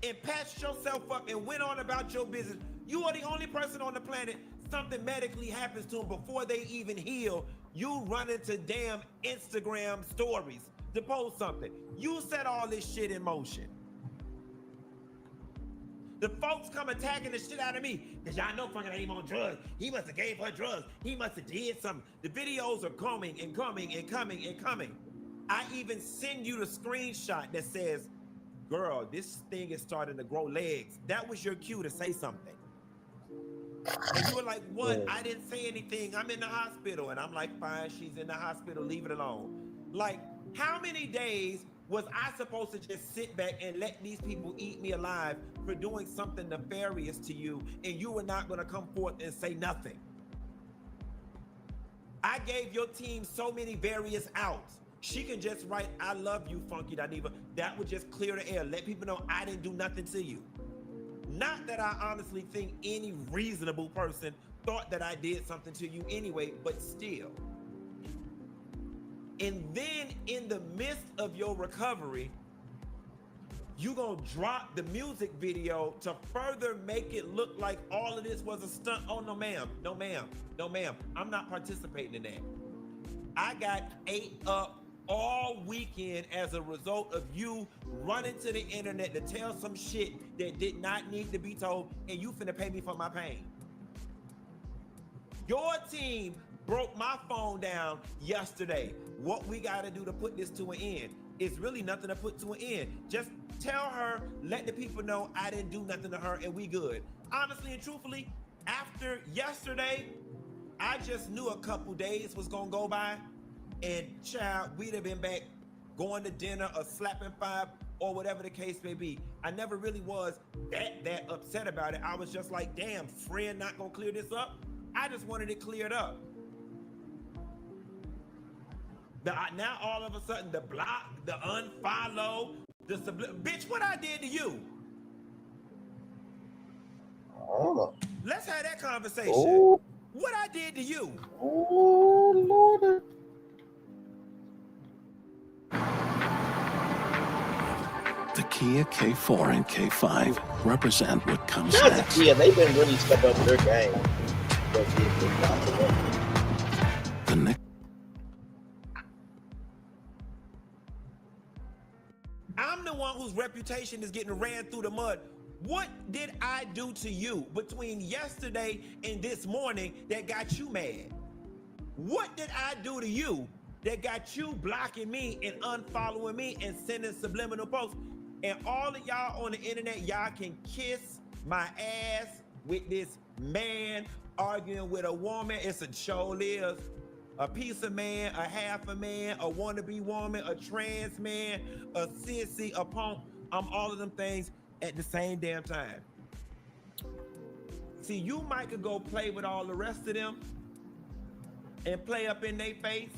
and patched yourself up and went on about your business. You are the only person on the planet something medically happens to them before they even heal. You run into damn Instagram stories to post something. You set all this shit in motion. The folks come attacking the shit out of me because y'all know fucking ain't on drugs. He must have gave her drugs. He must have did something. The videos are coming and coming and coming and coming. I even send you the screenshot that says, girl, this thing is starting to grow legs. That was your cue to say something. And you were like, what? I didn't say anything. I'm in the hospital. And I'm like, fine, she's in the hospital. Leave it alone. Like, how many days was I supposed to just sit back and let these people eat me alive for doing something nefarious to you, and you were not going to come forth and say nothing? I gave your team so many various outs. She can just write, I love you, Funky Dineva. That would just clear the air. Let people know I didn't do nothing to you. Not that I honestly think any reasonable person thought that I did something to you anyway, but still. And then in the midst of your recovery, you gonna drop the music video to further make it look like all of this was a stunt. Oh, no, ma'am. No, ma'am. No, ma'am. I'm not participating in that. I got ate up all weekend as a result of you running to the internet to tell some shit that did not need to be told, and you finna pay me for my pain. Your team broke my phone down yesterday. What we gotta do to put this to an end? It's really nothing to put to an end. Just tell her, let the people know I didn't do nothing to her and we good. Honestly and truthfully, after yesterday, I just knew a couple days was gonna go by, and child, we'd have been back going to dinner or slapping five or whatever the case may be. I never really was that upset about it. I was just like, damn, friend not gonna clear this up? I just wanted it cleared up. Now all of a sudden, the block, the unfollow, the bitch, what I did to you? Oh. Let's have that conversation. Oh. What I did to you? Oh, Lord. The Kia K4 and K5 represent what comes next. Yeah, they've been really stepping up their game. The next. I'm the one whose reputation is getting ran through the mud. What did I do to you between yesterday and this morning that got you mad? What did I do to you that got you blocking me and unfollowing me and sending subliminal posts? And all of y'all on the internet, y'all can kiss my ass with this man arguing with a woman. It's a show is a piece of man, a half a man, a wannabe woman, a trans man, a sissy, a punk. I'm all of them things at the same damn time. See, you might could go play with all the rest of them and play up in their face,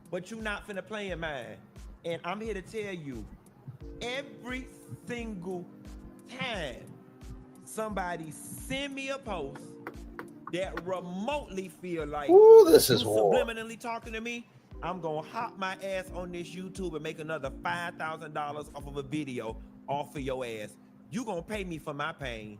but you not finna play in mine. And I'm here to tell you, every single time somebody send me a post that remotely feel like Ooh, this is you war. subliminally talking to me, I'm gonna hop my ass on this YouTube and make another $5,000 off of a video off of your ass. You gonna pay me for my pain.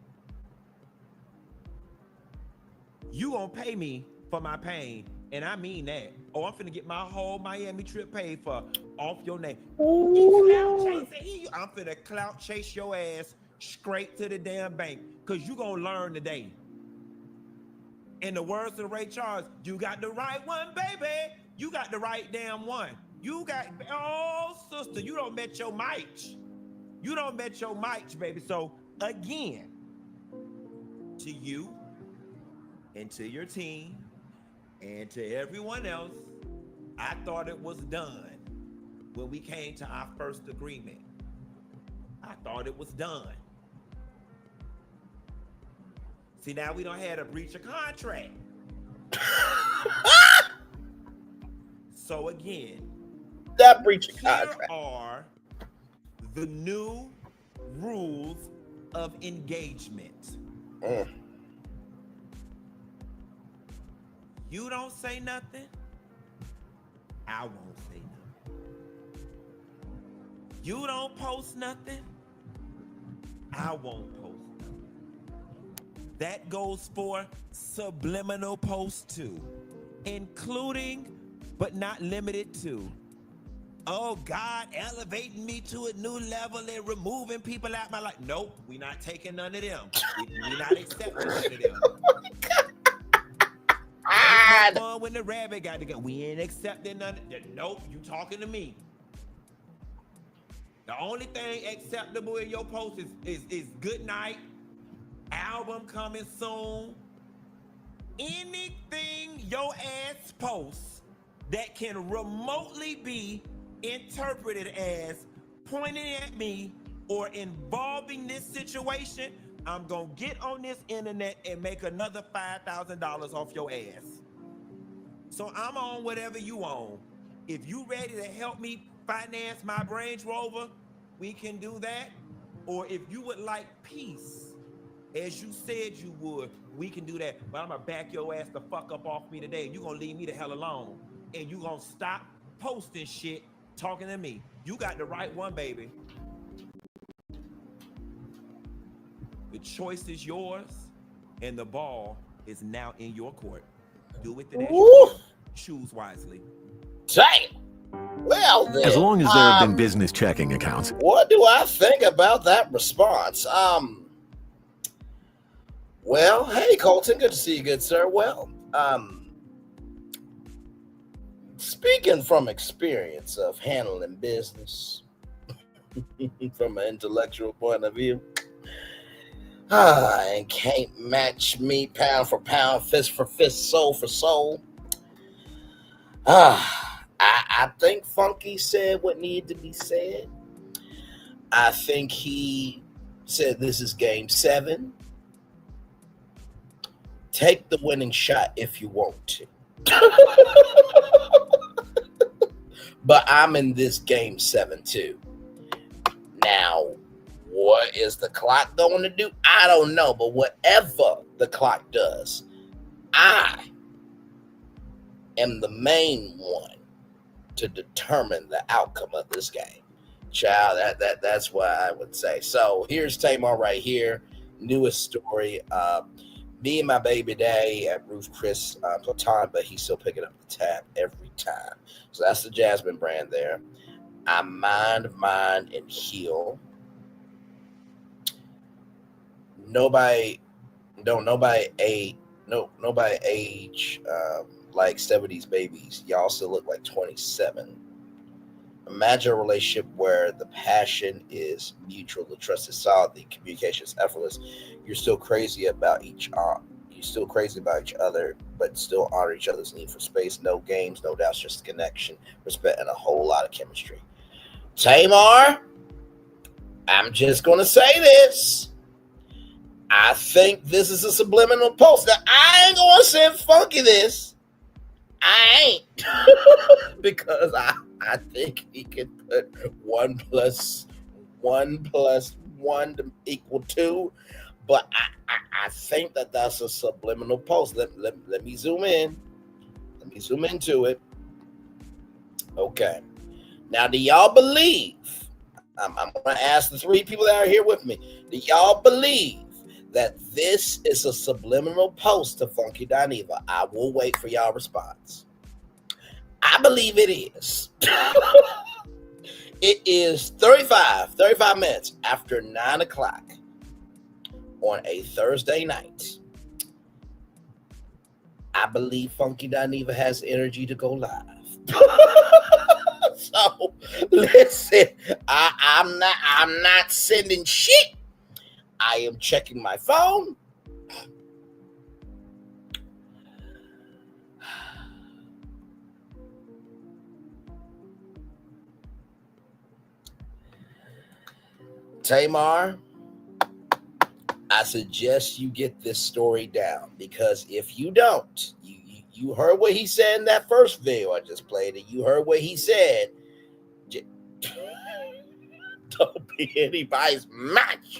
You gonna pay me for my pain, and I mean that. Oh, I'm finna get my whole Miami trip paid for off your name. I'm finna clout chase your ass straight to the damn bank, cause you gonna learn today. In the words of Ray Charles, you got the right one, baby. You got the right damn one. You got, oh, sister, you don't met your mic. You don't met your mic, baby. So again, to you and to your team and to everyone else, I thought it was done when we came to our first agreement. I thought it was done. See, now we don't have a breach of contract. So again, that breach of contract. Here are the new rules of engagement. You don't say nothing, I won't say nothing. You don't post nothing, I won't post nothing. That goes for subliminal posts too, including but not limited to, oh, God elevating me to a new level and removing people out my life. Nope, we not taking none of them. We not accepting none of them. When the rabbit got to go, we ain't accepting none of them. Nope, you talking to me. The only thing acceptable in your post is good night, album coming soon. Anything your ass posts that can remotely be interpreted as pointing at me or involving this situation, I'm gonna get on this internet and make another $5,000 off your ass. So I'm on whatever you own. If you ready to help me finance my Range Rover, we can do that. Or if you would like peace, as you said you would, we can do that. But I'm gonna back your ass the fuck up off me today. You gonna leave me the hell alone. And you gonna stop posting shit, talking to me. You got the right one, baby. The choice is yours, and the ball is now in your court. Do with it as you choose wisely. Damn. Well, then, as long as there have been business checking accounts. What do I think about that response? Well, hey, Colton, good to see you, good sir. Well, speaking from experience of handling business from an intellectual point of view, and can't match me pound for pound, fist for fist, soul for soul. I think Funky said what needed to be said. I think he said this is game 7. Take the winning shot if you want to. But I'm in this game 7 too. Now, what is the clock going to do? I don't know. But whatever the clock does, I am the main one to determine the outcome of this game. Child, that's what I would say. So here's Tamar right here. Newest story. Me and my baby daddy at Ruth Chris time, but he's still picking up the tab every time. So that's the Jasmine brand there. I mind, and heal. Nobody age like 70s babies. Y'all still look like 27. Imagine a relationship where the passion is mutual, the trust is solid, the communication is effortless. You're still crazy about each other, but still honor each other's need for space. No games, no doubts, just connection, respect, and a whole lot of chemistry. Tamar, I'm just gonna say this. I think this is a subliminal post. Now, I ain't gonna send Funky this. I ain't. Because I think he can put 1 + 1 = 1 to equal 2. But I think that that's a subliminal post. Let me zoom in. Let me zoom into it. Okay. Now, do y'all believe? I'm going to ask the three people that are here with me. Do y'all believe that this is a subliminal post to Funky Dineva? I will wait for y'all response. I believe it is. It is 35 minutes after 9 o'clock on a Thursday night. I believe Funky Dineva has energy to go live. So listen, I'm not sending shit. I am checking my phone. Tamar, I suggest you get this story down, because if you don't, you heard what he said in that first video I just played, and you heard what he said. Don't be anybody's match.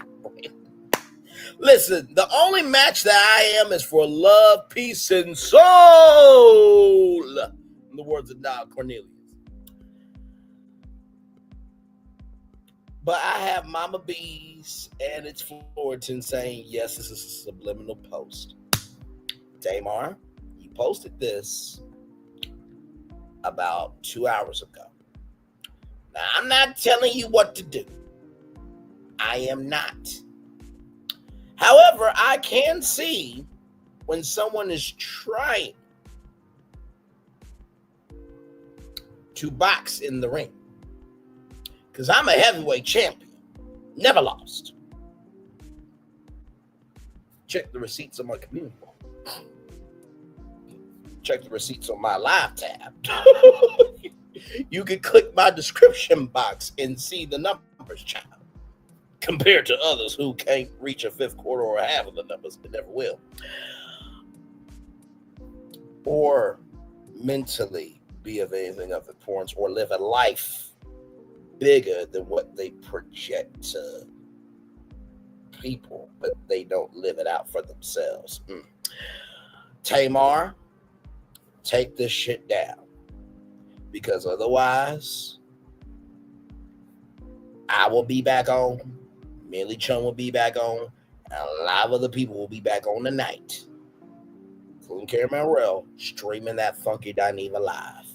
Listen, the only match that I am is for love, peace, and soul. In the words of Now Cornelius. But I have Mama B's and it's Fullerton saying, yes, this is a subliminal post. Tamar, you posted this about 2 hours ago. Now, I'm not telling you what to do. I am not. However, I can see when someone is trying to box in the ring. Because I'm a heavyweight champion. Never lost. Check the receipts on my community wall. Check the receipts on my live tab. You can click my description box and see the numbers, child. Compared to others who can't reach a fifth quarter or a half of the numbers, but never will. Or mentally be of anything of importance, or live a life bigger than what they project to people, but they don't live it out for themselves. Tamar, take this shit down, because otherwise I will be back on, Millie Chun will be back on, and a lot of other people will be back on tonight, including Keiarna, streaming that Funky Dineva live.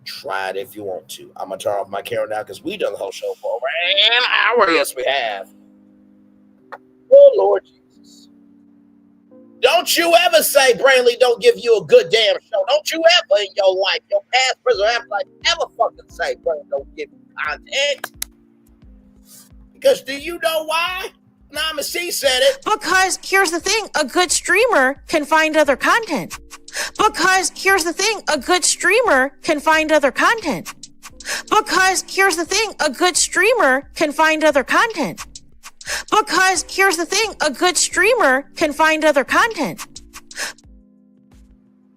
Try it if you want to. I'm going to turn off my camera now because we done the whole show for over an hour. Yes, we have. Oh, Lord Jesus. Don't you ever say Braylon don't give you a good damn show. Don't you ever in your life, your past, present, or after life, ever fucking say Braylon don't give you content. Because do you know why? Nama C said it. Because here's the thing, a good streamer can find other content. Because here's the thing, a good streamer can find other content. Because here's the thing, a good streamer can find other content. Because here's the thing, a good streamer can find other content.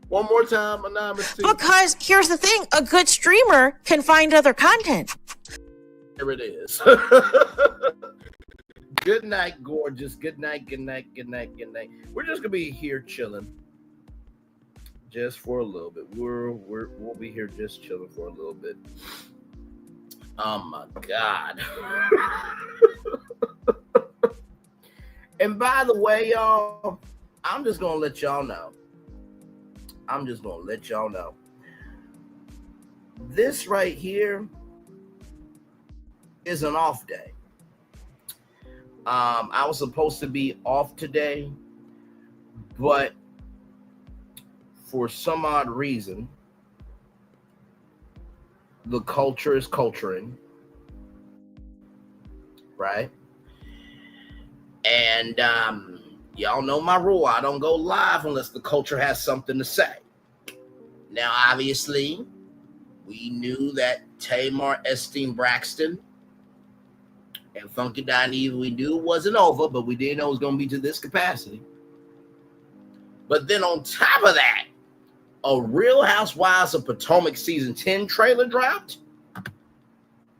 One more time, Anonymous C. Because here's the thing, a good streamer can find other content. There it is. Good night, gorgeous. Good night, good night, good night, good night. We're just gonna be here chilling, just for a little bit. We'll be here just chilling for a little bit. Oh my God. And by the way, y'all, I'm just gonna let y'all know. This right here is an off day. I was supposed to be off today, but for some odd reason, the culture is culturing, right? And y'all know my rule. I don't go live unless the culture has something to say. Now, obviously, we knew that Tamar Esteem Braxton and Funky Dineva, we knew it wasn't over, but we didn't know it was going to be to this capacity. But then on top of that, a Real Housewives of Potomac Season 10 trailer dropped.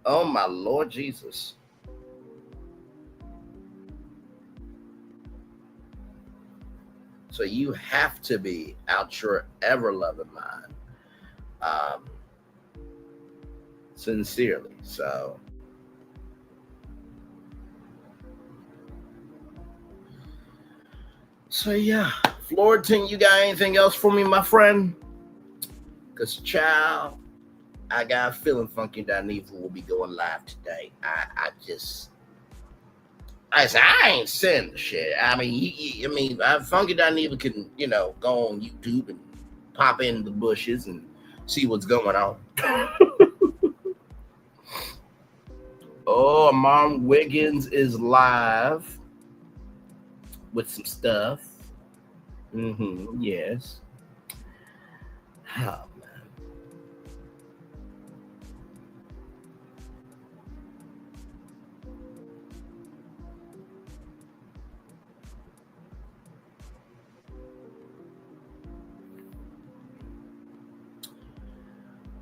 Oh, my Lord Jesus. So you have to be out your ever-loving mind. Sincerely. So yeah. Florian, you got anything else for me, my friend? Because, child, I got a feeling Funky Dineva will be going live today. I ain't saying the shit. I mean, Funky Dineva can, go on YouTube and pop in the bushes and see what's going on. Oh, Mom Wiggins is live with some stuff. Yes. Oh, man.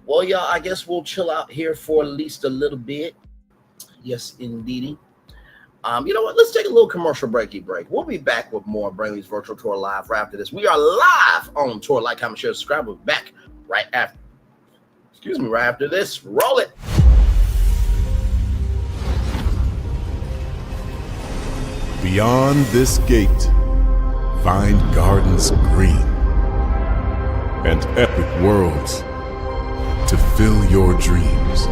Well, y'all, I guess we'll chill out here for at least a little bit. Yes, indeedy. You know what? Let's take a little commercial break. We'll be back with more Braylon's Virtual Tour Live right after this. We are live on tour. Like, comment, share, subscribe. We'll be back right after this. Roll it. Beyond this gate, find gardens green and epic worlds to fill your dreams.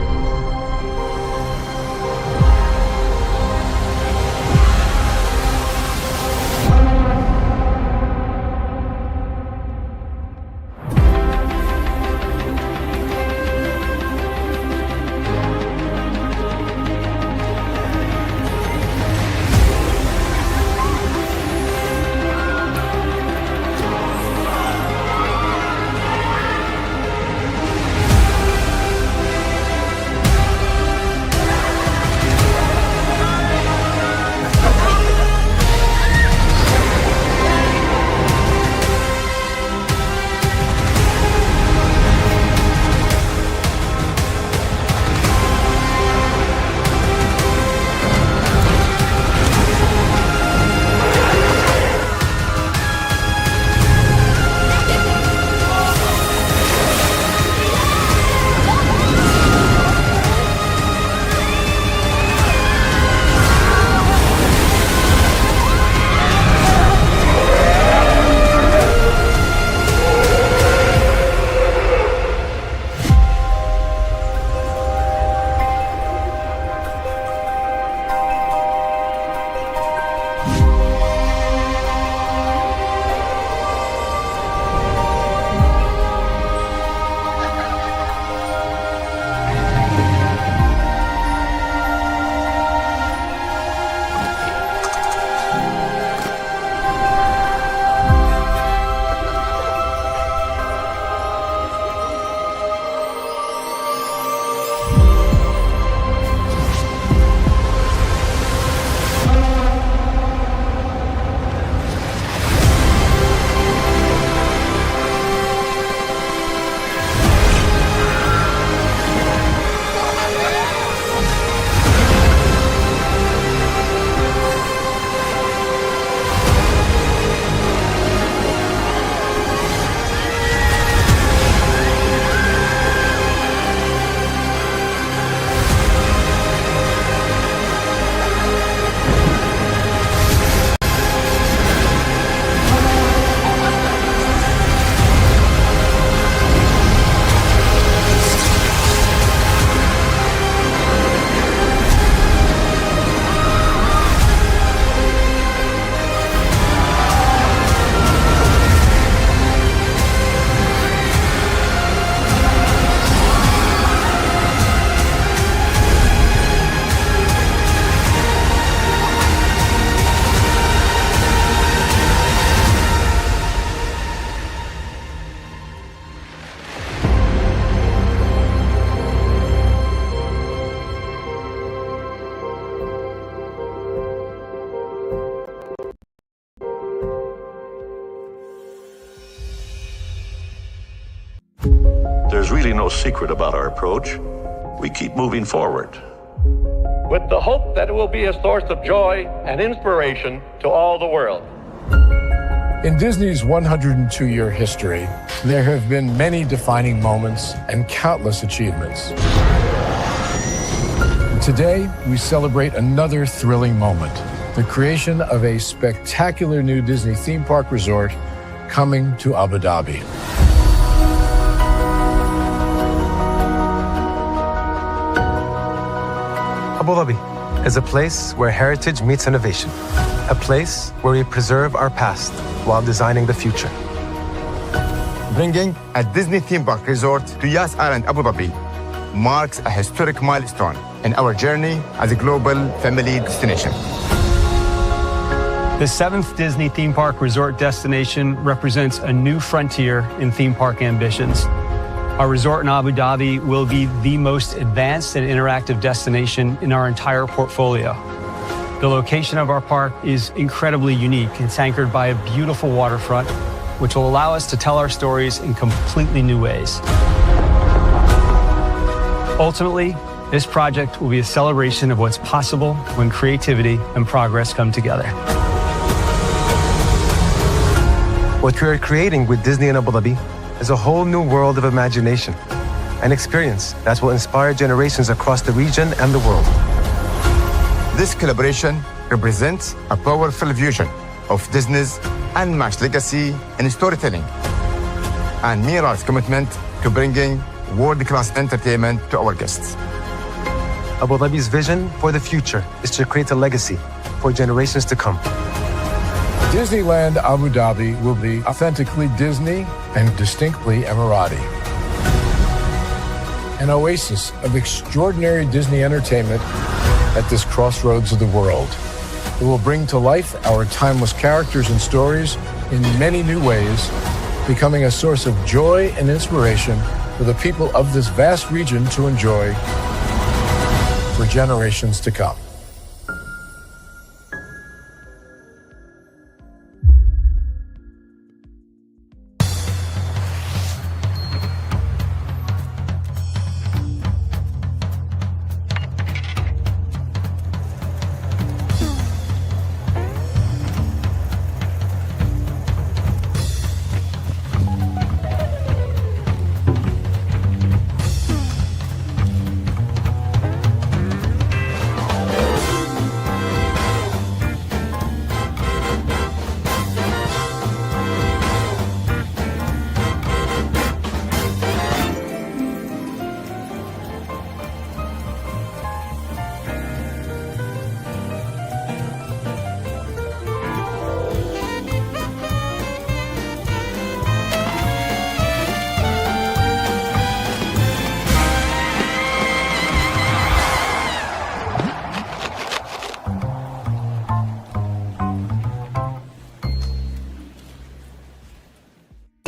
There's really no secret about our approach. We keep moving forward. With the hope that it will be a source of joy and inspiration to all the world. In Disney's 102-year history, there have been many defining moments and countless achievements. Today, we celebrate another thrilling moment, the creation of a spectacular new Disney theme park resort coming to Abu Dhabi. Abu Dhabi is a place where heritage meets innovation, a place where we preserve our past while designing the future. Bringing a Disney theme park resort to Yas Island, Abu Dhabi, marks a historic milestone in our journey as a global family destination. The 7th Disney theme park resort destination represents a new frontier in theme park ambitions. Our resort in Abu Dhabi will be the most advanced and interactive destination in our entire portfolio. The location of our park is incredibly unique. It's anchored by a beautiful waterfront, which will allow us to tell our stories in completely new ways. Ultimately, this project will be a celebration of what's possible when creativity and progress come together. What we are creating with Disney in Abu Dhabi is a whole new world of imagination, an experience that will inspire generations across the region and the world. This collaboration represents a powerful fusion of Disney's unmatched legacy in storytelling and mirrors commitment to bringing world-class entertainment to our guests. Abu Dhabi's vision for the future is to create a legacy for generations to come. Disneyland Abu Dhabi will be authentically Disney and distinctly Emirati. An oasis of extraordinary Disney entertainment at this crossroads of the world. It will bring to life our timeless characters and stories in many new ways, becoming a source of joy and inspiration for the people of this vast region to enjoy for generations to come.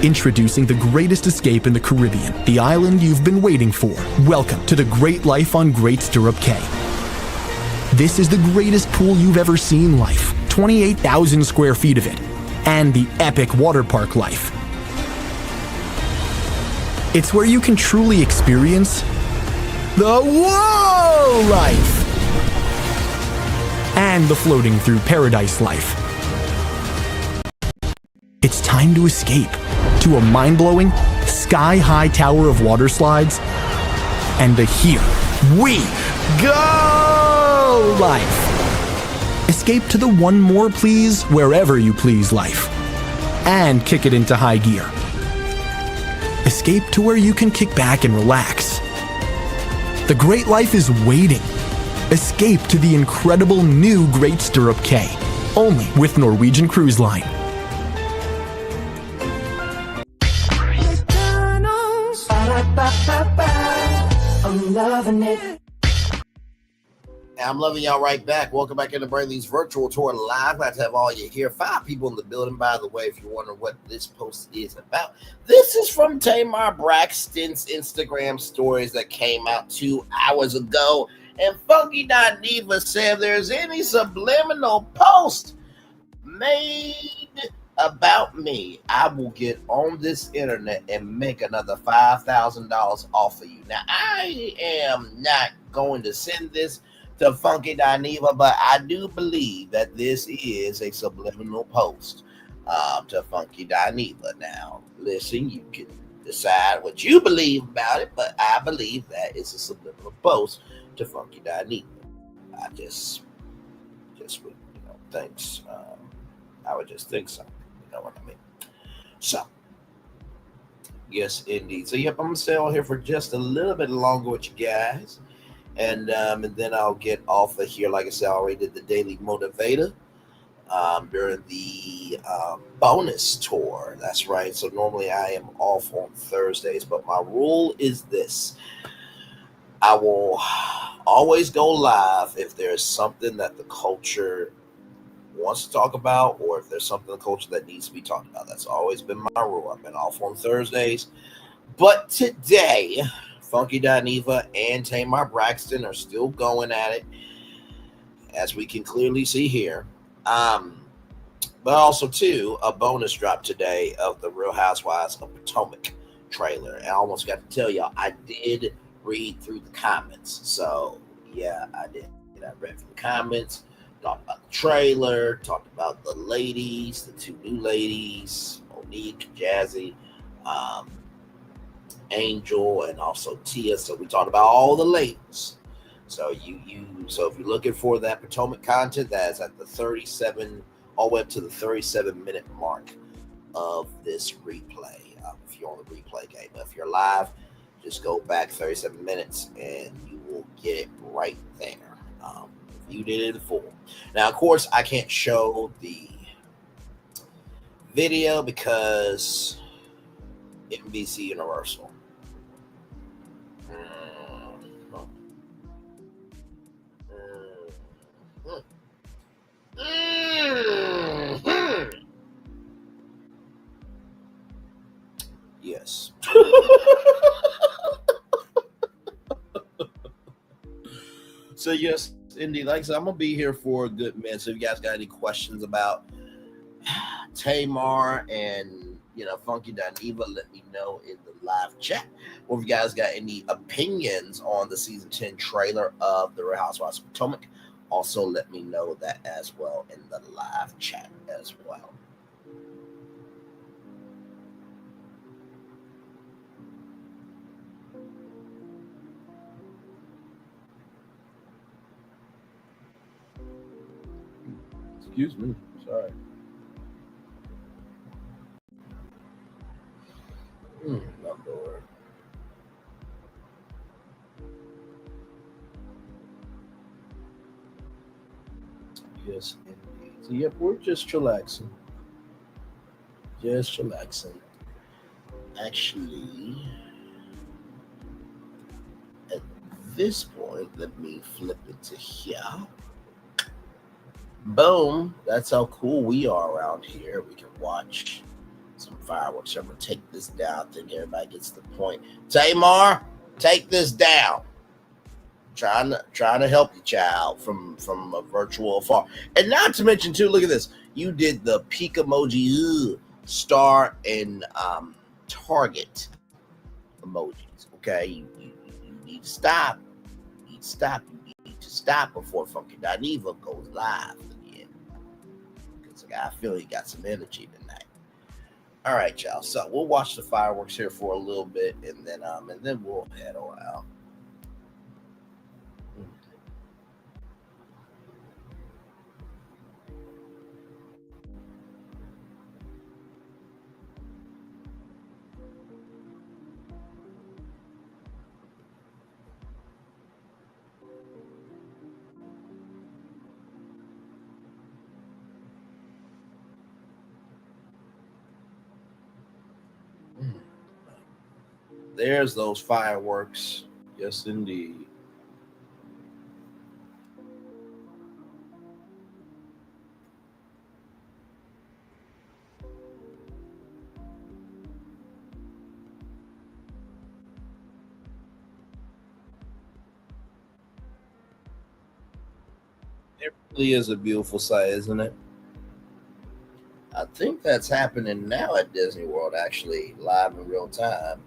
Introducing the greatest escape in the Caribbean, the island you've been waiting for. Welcome to the Great Life on Great Stirrup Cay. This is the greatest pool you've ever seen life, 28,000 square feet of it, and the epic water park life. It's where you can truly experience the whoa life and the floating through paradise life. It's time to escape to a mind-blowing, sky-high tower of water slides and the Here We Go life. Escape to the One More Please Wherever You Please life and kick it into high gear. Escape to where you can kick back and relax. The great life is waiting. Escape to the incredible new Great Stirrup Cay, only with Norwegian Cruise Line. I'm loving it. I'm loving y'all right back. Welcome back into Braylon's virtual tour live. Glad to have all you here. 5 people in the building, by the way, if you're wondering what this post is about. This is from Tamar Braxton's Instagram stories that came out 2 hours ago. And Funky Diva said if there's any subliminal post made about me, I will get on this internet and make another $5,000 off of you. Now, I am not going to send this to Funky Diva, but I do believe that this is a subliminal post. to Funky Dineva. Now, listen, you can decide what you believe about it, but I believe that it's a subliminal post to Funky Dineva. I just would, thinks. I would just think so. You know what I mean? So, yes, indeed. So, yep, I'm gonna stay on here for just a little bit longer with you guys, and then I'll get off of here. Like I said, I already did the Daily Motivator during the bonus tour. That's right. So normally I am off on Thursdays, but my rule is this: I will always go live if there's something that the culture wants to talk about, or if there's something in the culture that needs to be talked about. That's always been my rule. I've been off on Thursdays, but today, Funky Dineva and Tamar Braxton are still going at it, as we can clearly see here. But also, too, a bonus drop today of the Real Housewives of Potomac trailer. And I almost got to tell y'all, I did read through the comments. So, yeah, I did. I read through the comments, talked about the trailer, talked about the ladies, the two new ladies, Monique, Jazzy, Angel, and also Tia. So we talked about all the ladies. So so if you're looking for that Potomac content, that's at the 37, all the way up to the 37-minute mark of this replay. If you're on the replay game, but if you're live, just go back 37 minutes and you will get it right there. If you did it in full. Now, of course, I can't show the video because NBC Universal. Yes. So yes, indeed. Like I said, I'm gonna be here for a good minute. So if you guys got any questions about Tamar and Funky Dineva, let me know in the live chat. Or if you guys got any opinions on the season 10 trailer of the Real Housewives of Potomac, also let me know that as well in the live chat as well. Excuse me. Sorry. My Lord. Yes, indeed. So, yep, we're just chillaxing. Just chillaxing. Actually, at this point, let me flip it to here. Boom. That's how cool we are around here. We can watch some fireworks. I'm going to take this down. I think everybody gets the point. Tamar, take this down. Trying to help you, child, from a virtual afar. And not to mention, too, look at this. You did the peak emoji, star, and target emojis. Okay? You need to stop. You need to stop. You need to stop before Funky Dineva goes live again. Because I feel he got some energy tonight. All right, y'all. So we'll watch the fireworks here for a little bit, and then we'll head on out. There's those fireworks. Yes, indeed. It really is a beautiful sight, isn't it? I think that's happening now at Disney World, actually, live in real time.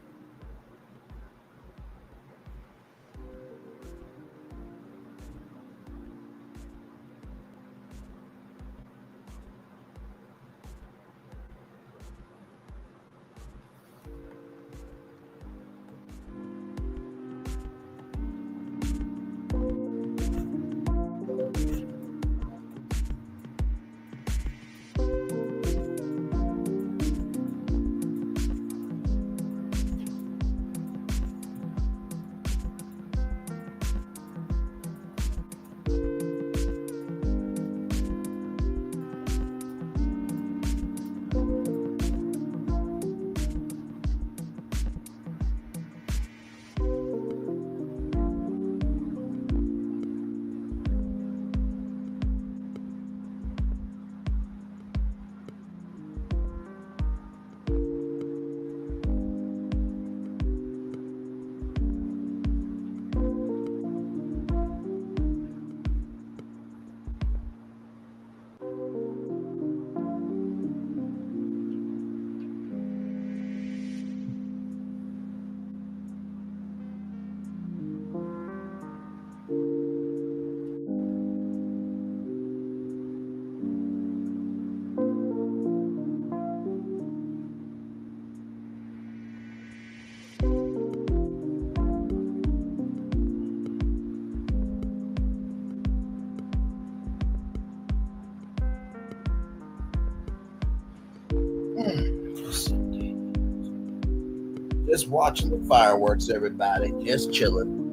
Just watching the fireworks, everybody. Just chilling.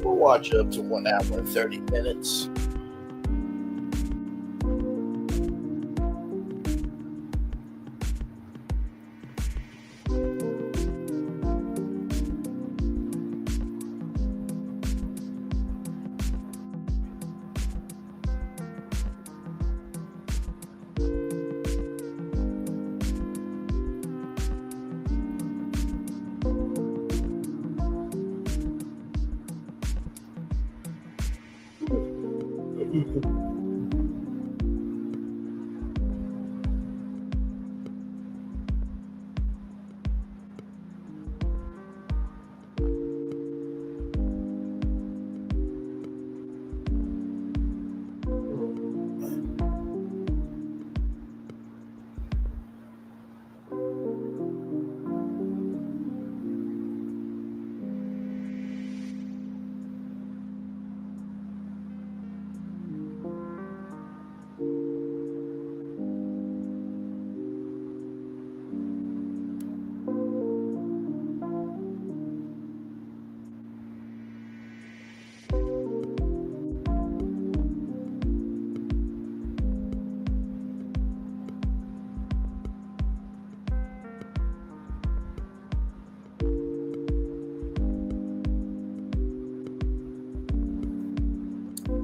We'll watch up to 1 hour and 30 minutes.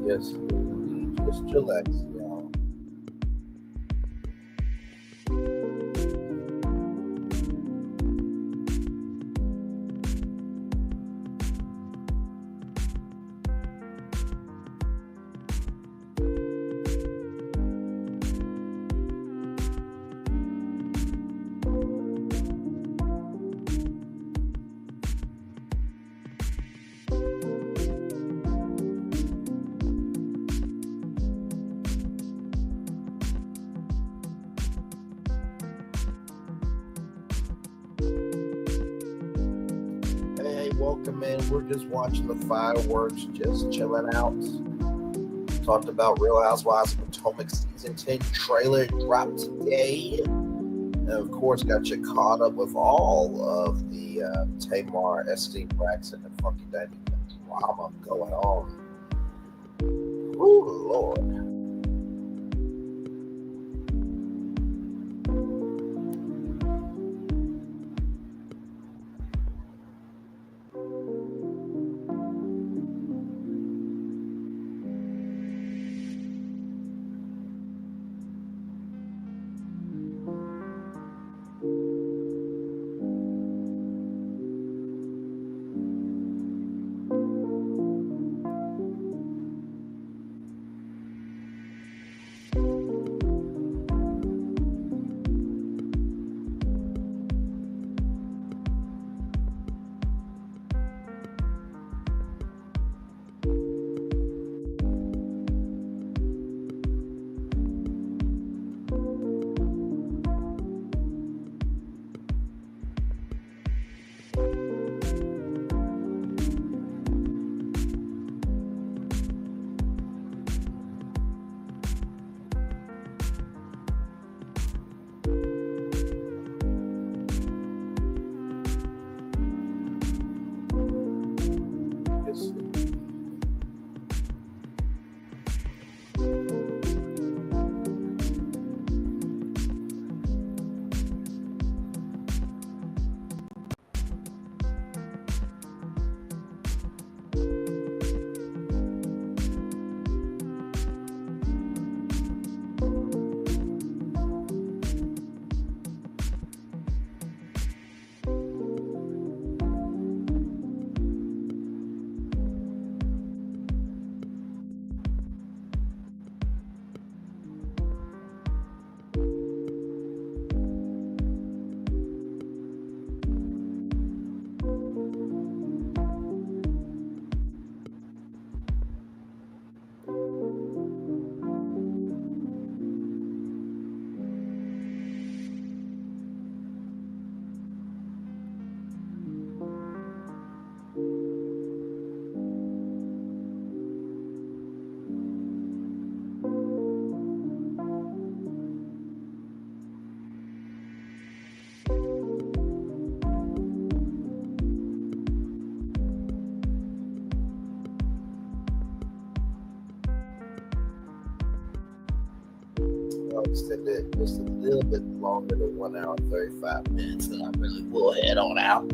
Yes, just chillax, y'all. Hey, welcome in. We're just watching the fireworks, just chilling out. Talked about Real Housewives of Potomac Season 10 trailer dropped today. And of course, got you caught up with all of the Tamar, Estee, Braxton, and Funky Dynamic drama going on. Ooh, Lord. going to extend it just a little bit longer than 1 hour and 35 minutes, and I really will head on out.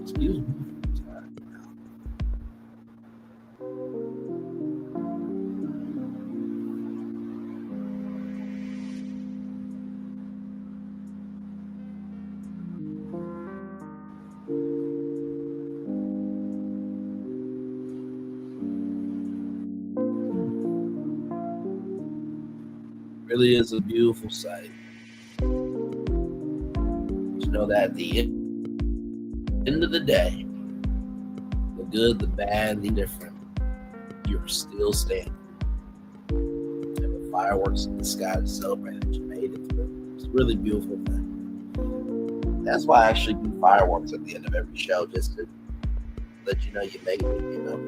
Excuse me. Really is a beautiful sight. You know that at the end of the day, the good, the bad, the indifferent, you're still standing. And the fireworks in the sky to celebrate that you made it through. It's a really beautiful thing. That's why I actually do fireworks at the end of every show, just to let you know you made it, you know.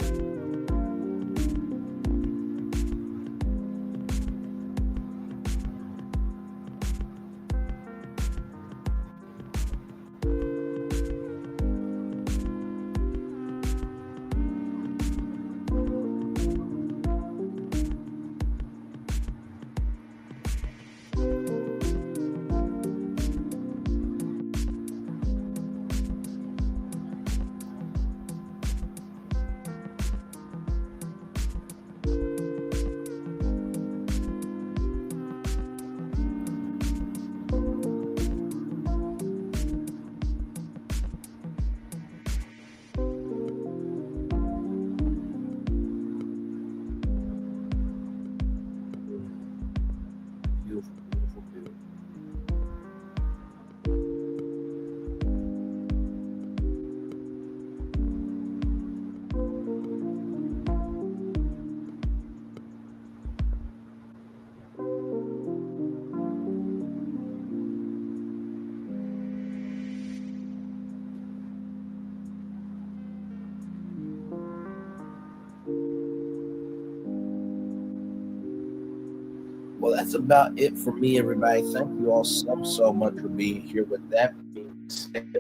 Well, that's about it for me, everybody. Thank you all so much for being here. With that being said,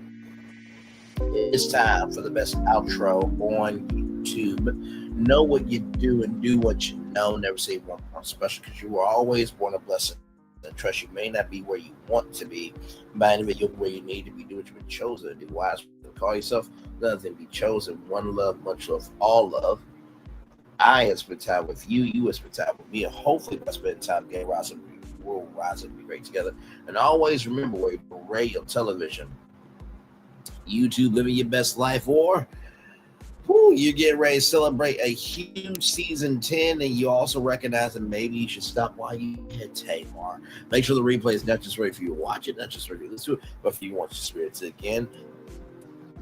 it's time for the best outro on YouTube. Know what you do and do what you know. Never say one more special, because you are always born a blessing. And trust, you may not be where you want to be, but you're where you need to be. Do what you've been chosen to do. Wise, call yourself nothing. Be chosen. One love, much love, all love. I have spent time with you. You have spent time with me. And hopefully by spending time together, we'll rise and be great together. And always remember, where radio, television, YouTube, living your best life, or you get ready to celebrate a huge season 10, and you also recognize that maybe you should stop while you hit Tamar. Make sure the replay is not just ready for you to watch it, not just ready to listen to it, but for you to want to experience it again.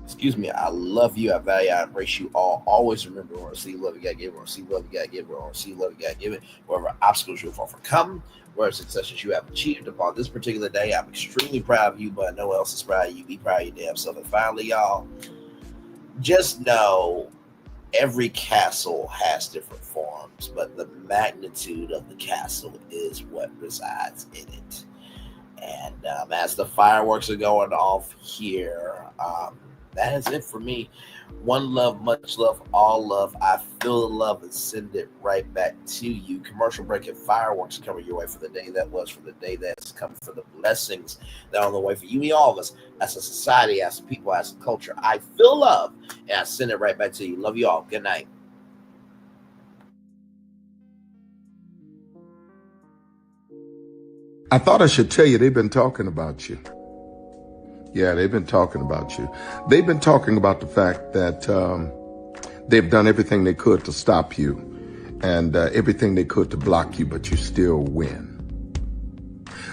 Excuse me, I love you, I value, I embrace you all. Always remember, or see love you gotta give, or see love you gotta give, or see love you gotta give it. Wherever obstacles you have overcome, wherever successes you have achieved upon this particular day, I'm extremely proud of you, but no one else is proud of you. Be proud of your damn self. And finally, y'all, just know every castle has different forms, but the magnitude of the castle is what resides in it. And as the fireworks are going off here, that is it for me. One love, much love, all love. I feel the love and send it right back to you. Commercial break and fireworks coming your way for the day that was, for the day that's coming, for the blessings that are on the way for you and all of us as a society, as a people, as a culture. I feel love and I send it right back to you. Love you all. Good night. I thought I should tell you they've been talking about you. Yeah, they've been talking about you. They've been talking about the fact that they've done everything they could to stop you and everything they could to block you, but you still win.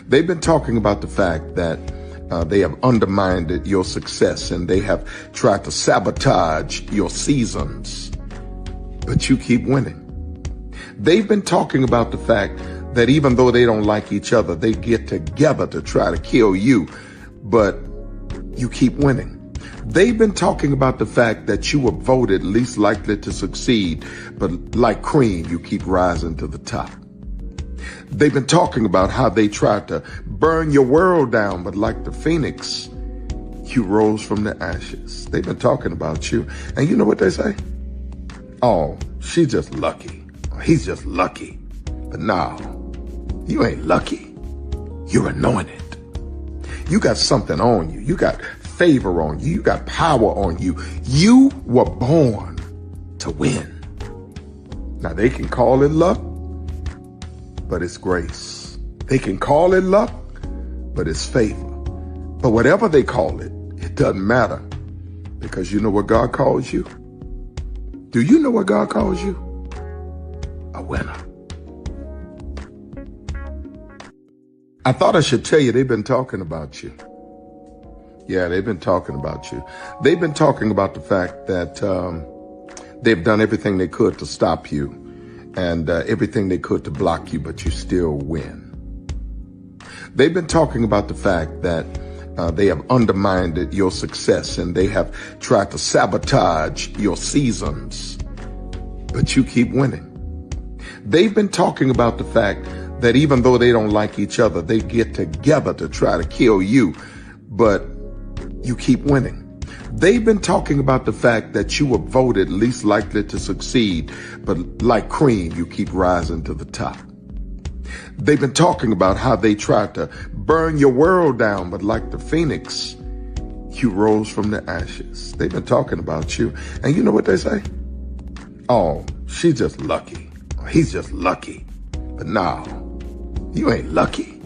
They've been talking about the fact that they have undermined your success and they have tried to sabotage your seasons, but you keep winning. They've been talking about the fact that even though they don't like each other, they get together to try to kill you, but you keep winning. They've been talking about the fact that you were voted least likely to succeed, but like cream, you keep rising to the top. They've been talking about how they tried to burn your world down, but like the phoenix, you rose from the ashes. They've been talking about you. And you know what they say? Oh, she's just lucky. He's just lucky. But no, you ain't lucky. You're anointed. You got something on you. You got favor on you. You got power on you. You were born to win. Now they can call it luck, but it's grace. They can call it luck, but it's favor. But whatever they call it, it doesn't matter, because you know what God calls you? Do you know what God calls you? A winner. I thought I should tell you they've been talking about you. Yeah, they've been talking about you. They've been talking about the fact that they've done everything they could to stop you and everything they could to block you, but you still win. They've been talking about the fact that they have undermined your success and they have tried to sabotage your seasons, but you keep winning. They've been talking about the fact that even though they don't like each other, they get together to try to kill you, but you keep winning. They've been talking about the fact that you were voted least likely to succeed, but like cream, you keep rising to the top. They've been talking about how they tried to burn your world down, but like the phoenix, you rose from the ashes. They've been talking about you. And you know what they say? Oh, she's just lucky. He's just lucky. But no, you ain't lucky.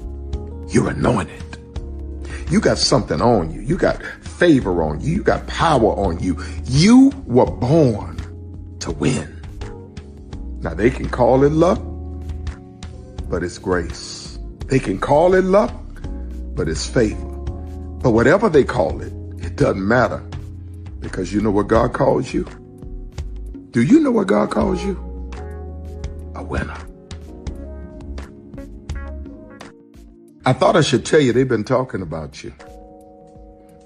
You're anointed. You got something on you. You got favor on you. You got power on you. You were born to win. Now they can call it luck, but it's grace. They can call it luck, but it's favor. But whatever they call it, it doesn't matter, because you know what God calls you? Do you know what God calls you? A winner. I thought I should tell you they've been talking about you.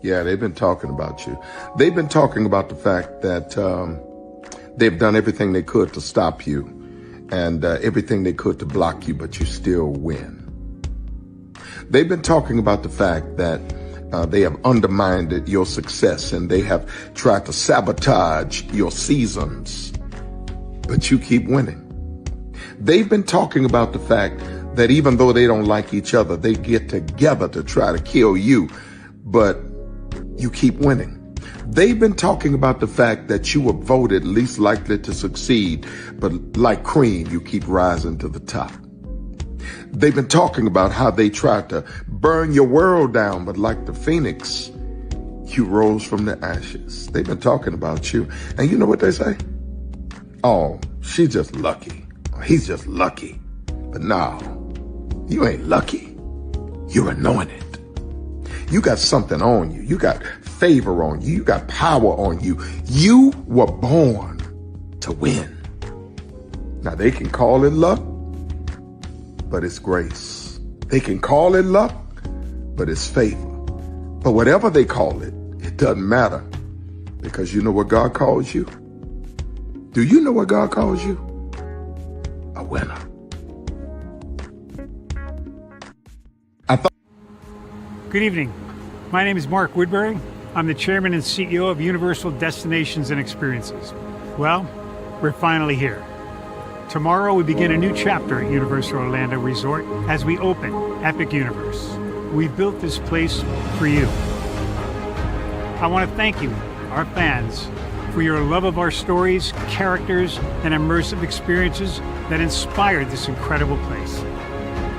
Yeah, they've been talking about you. They've been talking about the fact that they've done everything they could to stop you and everything they could to block you, but you still win. They've been talking about the fact that they have undermined your success and they have tried to sabotage your seasons, but you keep winning. They've been talking about the fact that even though they don't like each other, they get together to try to kill you, but you keep winning. They've been talking about the fact that you were voted least likely to succeed, but like cream, you keep rising to the top. They've been talking about how they tried to burn your world down, but like the phoenix, you rose from the ashes. They've been talking about you. And you know what they say? Oh, she's just lucky. He's just lucky. But no, you ain't lucky. You're anointed. You got something on you. You got favor on you. You got power on you. You were born to win. Now they can call it luck, but it's grace. They can call it luck, but it's favor. But whatever they call it, it doesn't matter, because you know what God calls you? Do you know what God calls you? A winner. Good evening. My name is Mark Woodbury. I'm the chairman and CEO of Universal Destinations and Experiences. Well, we're finally here. Tomorrow we begin a new chapter at Universal Orlando Resort as we open Epic Universe. We built this place for you. I want to thank you, our fans, for your love of our stories, characters, and immersive experiences that inspired this incredible place.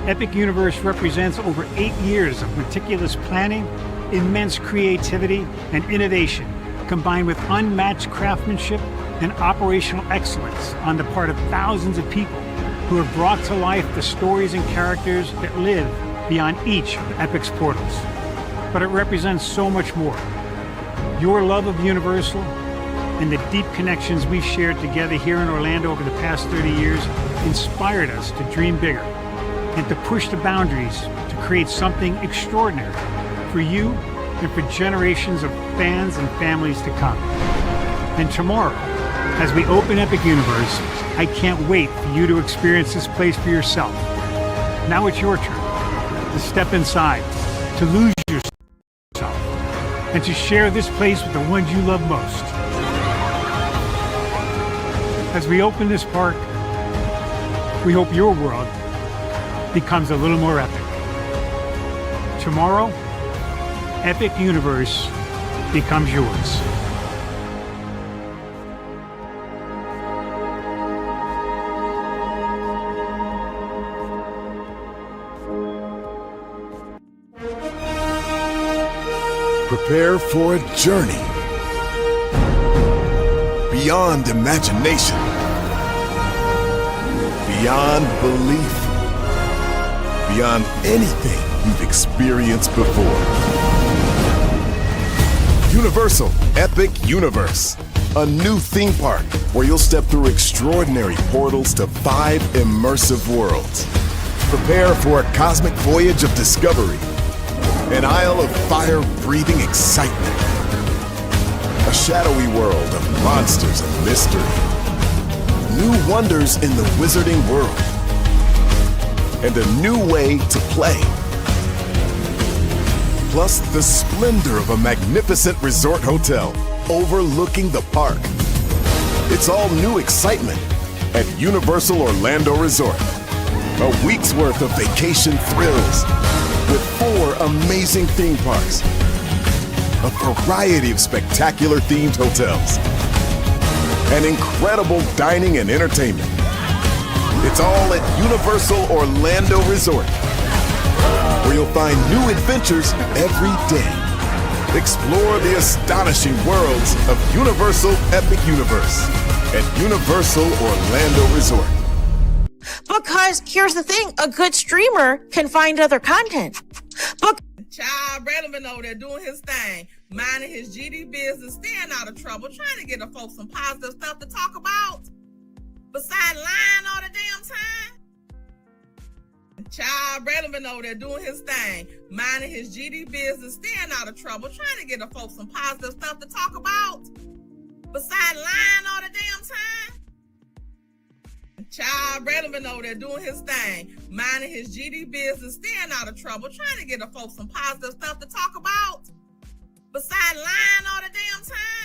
Epic Universe represents over 8 years of meticulous planning, immense creativity, and innovation, combined with unmatched craftsmanship and operational excellence on the part of thousands of people who have brought to life the stories and characters that live beyond each of Epic's portals. But it represents so much more. Your love of Universal and the deep connections we've shared together here in Orlando over the past 30 years inspired us to dream bigger and to push the boundaries to create something extraordinary for you and for generations of fans and families to come. And tomorrow, as we open Epic Universe, I can't wait for you to experience this place for yourself. Now it's your turn to step inside, to lose yourself, and to share this place with the ones you love most. As we open this park, we hope your world becomes a little more epic. Tomorrow, Epic Universe becomes yours. Prepare for a journey beyond imagination, beyond belief, beyond anything you've experienced before. Universal Epic Universe, a new theme park where you'll step through extraordinary portals to 5 immersive worlds. Prepare for a cosmic voyage of discovery, an isle of fire-breathing excitement, a shadowy world of monsters and mystery, new wonders in the wizarding world, and a new way to play. Plus the splendor of a magnificent resort hotel overlooking the park. It's all new excitement at Universal Orlando Resort. A week's worth of vacation thrills with 4 amazing theme parks, a variety of spectacular themed hotels, and incredible dining and entertainment. It's all at Universal Orlando Resort, where you'll find new adventures every day. Explore the astonishing worlds of Universal Epic Universe at Universal Orlando Resort. Because here's the thing, a good streamer can find other content. Child, Braylon been over there doing his thing, minding his GD business, staying out of trouble, trying to get the folks some positive stuff to talk about. Besides lying all the damn time. Child, Braylon been over there doing his thing, minding his GD business, staying out of trouble, trying to get the folks some positive stuff to talk about. Besides lying all the damn time. Child, Braylon been over there doing his thing, minding his GD business, staying out of trouble, trying to get the folks some positive stuff to talk about. Besides lying all the damn time.